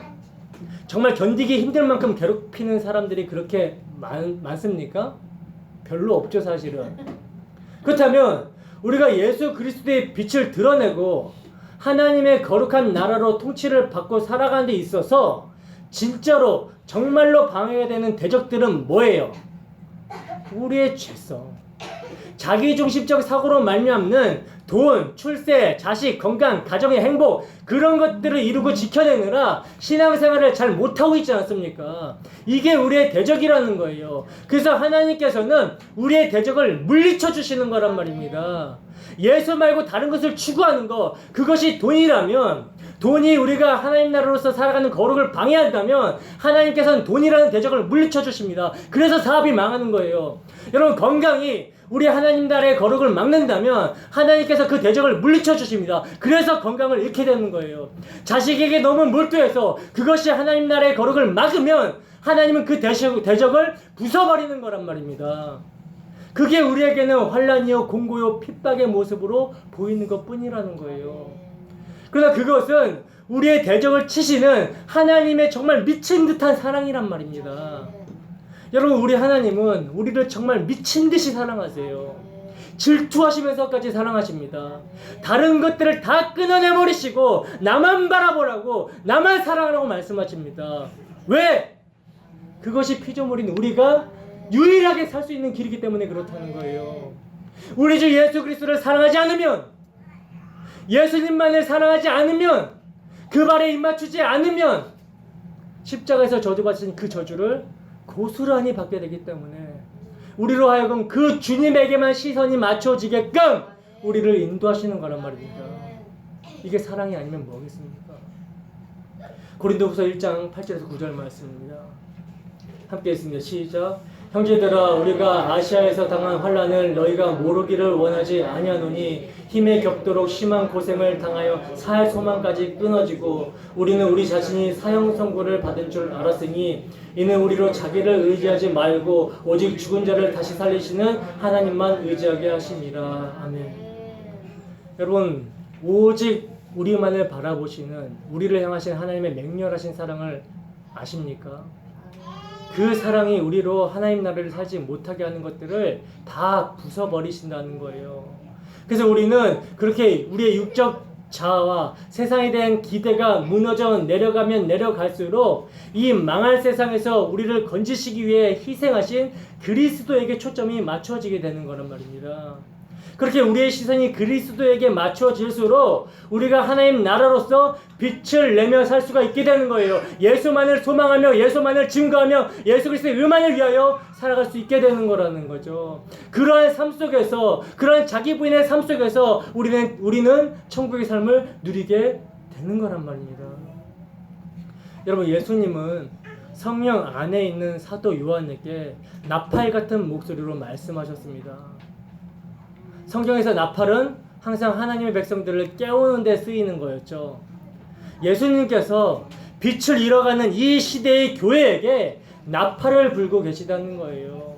정말 견디기 힘들 만큼 괴롭히는 사람들이 그렇게 많습니까? 별로 없죠, 사실은. 그렇다면 우리가 예수 그리스도의 빛을 드러내고 하나님의 거룩한 나라로 통치를 받고 살아가는 데 있어서 진짜로 정말로 방해가 되는 대적들은 뭐예요? 우리의 죄성. 자기중심적 사고로 말미암는 돈, 출세, 자식, 건강, 가정의 행복 그런 것들을 이루고 지켜내느라 신앙생활을 잘 못하고 있지 않습니까? 이게 우리의 대적이라는 거예요. 그래서 하나님께서는 우리의 대적을 물리쳐 주시는 거란 말입니다. 예수 말고 다른 것을 추구하는 거, 그것이 돈이라면, 돈이 우리가 하나님 나라로서 살아가는 거룩을 방해한다면 하나님께서는 돈이라는 대적을 물리쳐 주십니다. 그래서 사업이 망하는 거예요. 여러분, 건강이 우리 하나님 나라의 거룩을 막는다면 하나님께서 그 대적을 물리쳐 주십니다. 그래서 건강을 잃게 되는 거예요. 자식에게 너무 몰두해서 그것이 하나님 나라의 거룩을 막으면 하나님은 그 대적을 부숴버리는 거란 말입니다. 그게 우리에게는 환난이요 공고요 핍박의 모습으로 보이는 것뿐이라는 거예요. 그러나 그것은 우리의 대적을 치시는 하나님의 정말 미친 듯한 사랑이란 말입니다. 여러분, 우리 하나님은 우리를 정말 미친 듯이 사랑하세요. 질투하시면서까지 사랑하십니다. 다른 것들을 다 끊어내버리시고 나만 바라보라고, 나만 사랑하라고 말씀하십니다. 왜? 그것이 피조물인 우리가 유일하게 살 수 있는 길이기 때문에 그렇다는 거예요. 우리 주 예수 그리스도를 사랑하지 않으면, 예수님만을 사랑하지 않으면, 그 발에 입맞추지 않으면 십자가에서 저주받으신 그 저주를 고스란히 받게 되기 때문에 우리로 하여금 그 주님에게만 시선이 맞춰지게끔 우리를 인도하시는 거란 말입니다. 이게 사랑이 아니면 뭐겠습니까? 고린도후서 1장 8절에서 9절 말씀입니다. 함께 읽습니다. 시작. 형제들아, 우리가 아시아에서 당한 환난을 너희가 모르기를 원하지 아니하노니 힘에 겹도록 심한 고생을 당하여 살 소망까지 끊어지고 우리는 우리 자신이 사형 선고를 받을 줄 알았으니 이는 우리로 자기를 의지하지 말고 오직 죽은 자를 다시 살리시는 하나님만 의지하게 하심이라. 아멘. 여러분, 오직 우리만을 바라보시는, 우리를 향하신 하나님의 맹렬하신 사랑을 아십니까? 그 사랑이 우리로 하나님 나라를 살지 못하게 하는 것들을 다 부숴버리신다는 거예요. 그래서 우리는 그렇게 우리의 육적 자아와 세상에 대한 기대가 무너져 내려가면 내려갈수록 이 망할 세상에서 우리를 건지시기 위해 희생하신 그리스도에게 초점이 맞춰지게 되는 거란 말입니다. 그렇게 우리의 시선이 그리스도에게 맞춰질수록 우리가 하나님 나라로서 빛을 내며 살 수가 있게 되는 거예요. 예수만을 소망하며 예수만을 증거하며 예수 그리스도의 의만을 위하여 살아갈 수 있게 되는 거라는 거죠. 그러한 삶 속에서, 그러한 자기 부인의 삶 속에서 우리는 천국의 삶을 누리게 되는 거란 말입니다. 여러분, 예수님은 성령 안에 있는 사도 요한에게 나팔 같은 목소리로 말씀하셨습니다. 성경에서 나팔은 항상 하나님의 백성들을 깨우는 데 쓰이는 거였죠. 예수님께서 빛을 잃어가는 이 시대의 교회에게 나팔을 불고 계시다는 거예요.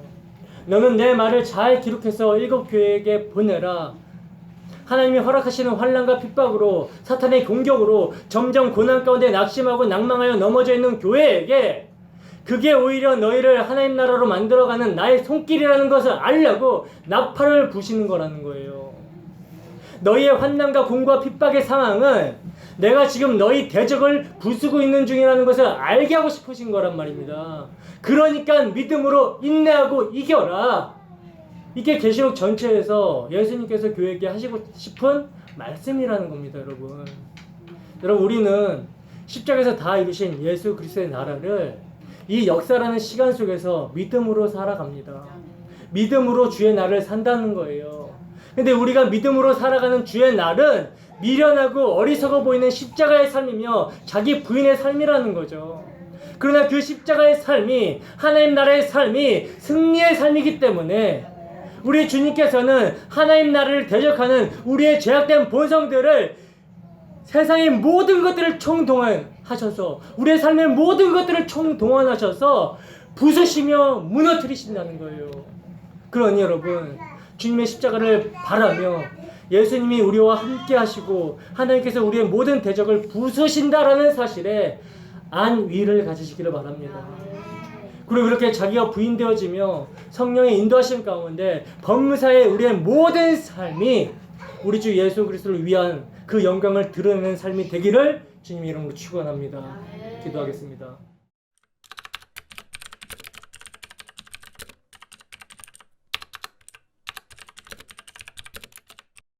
너는 내 말을 잘 기록해서 일곱 교회에게 보내라. 하나님이 허락하시는 환난과 핍박으로, 사탄의 공격으로 점점 고난 가운데 낙심하고 낭망하여 넘어져 있는 교회에게 그게 오히려 너희를 하나님 나라로 만들어가는 나의 손길이라는 것을 알려고 나팔을 부시는 거라는 거예요. 너희의 환난과 공과 핍박의 상황은 내가 지금 너희 대적을 부수고 있는 중이라는 것을 알게 하고 싶으신 거란 말입니다. 그러니까 믿음으로 인내하고 이겨라. 이게 계시록 전체에서 예수님께서 교회에게 하시고 싶은 말씀이라는 겁니다, 여러분. 여러분, 우리는 십자가에서 다 이루신 예수 그리스도의 나라를 이 역사라는 시간 속에서 믿음으로 살아갑니다. 믿음으로 주의 날을 산다는 거예요. 근데 우리가 믿음으로 살아가는 주의 날은 미련하고 어리석어 보이는 십자가의 삶이며 자기 부인의 삶이라는 거죠. 그러나 그 십자가의 삶이, 하나님 나라의 삶이 승리의 삶이기 때문에 우리 주님께서는 하나님 나라를 대적하는 우리의 죄악된 본성들을 세상의 모든 것들을 총동원하셔서 우리의 삶의 모든 것들을 총동원하셔서 부수시며 무너뜨리신다는 거예요. 그러니 여러분, 주님의 십자가를 바라며 예수님이 우리와 함께 하시고 하나님께서 우리의 모든 대적을 부수신다라는 사실에 안위를 가지시기를 바랍니다. 그리고 그렇게 자기가 부인되어지며 성령의 인도하심 가운데 범사의 우리의 모든 삶이 우리 주 예수 그리스도를 위한 그 영광을 드러내는 삶이 되기를 주님의 이름으로 축원합니다. 기도하겠습니다.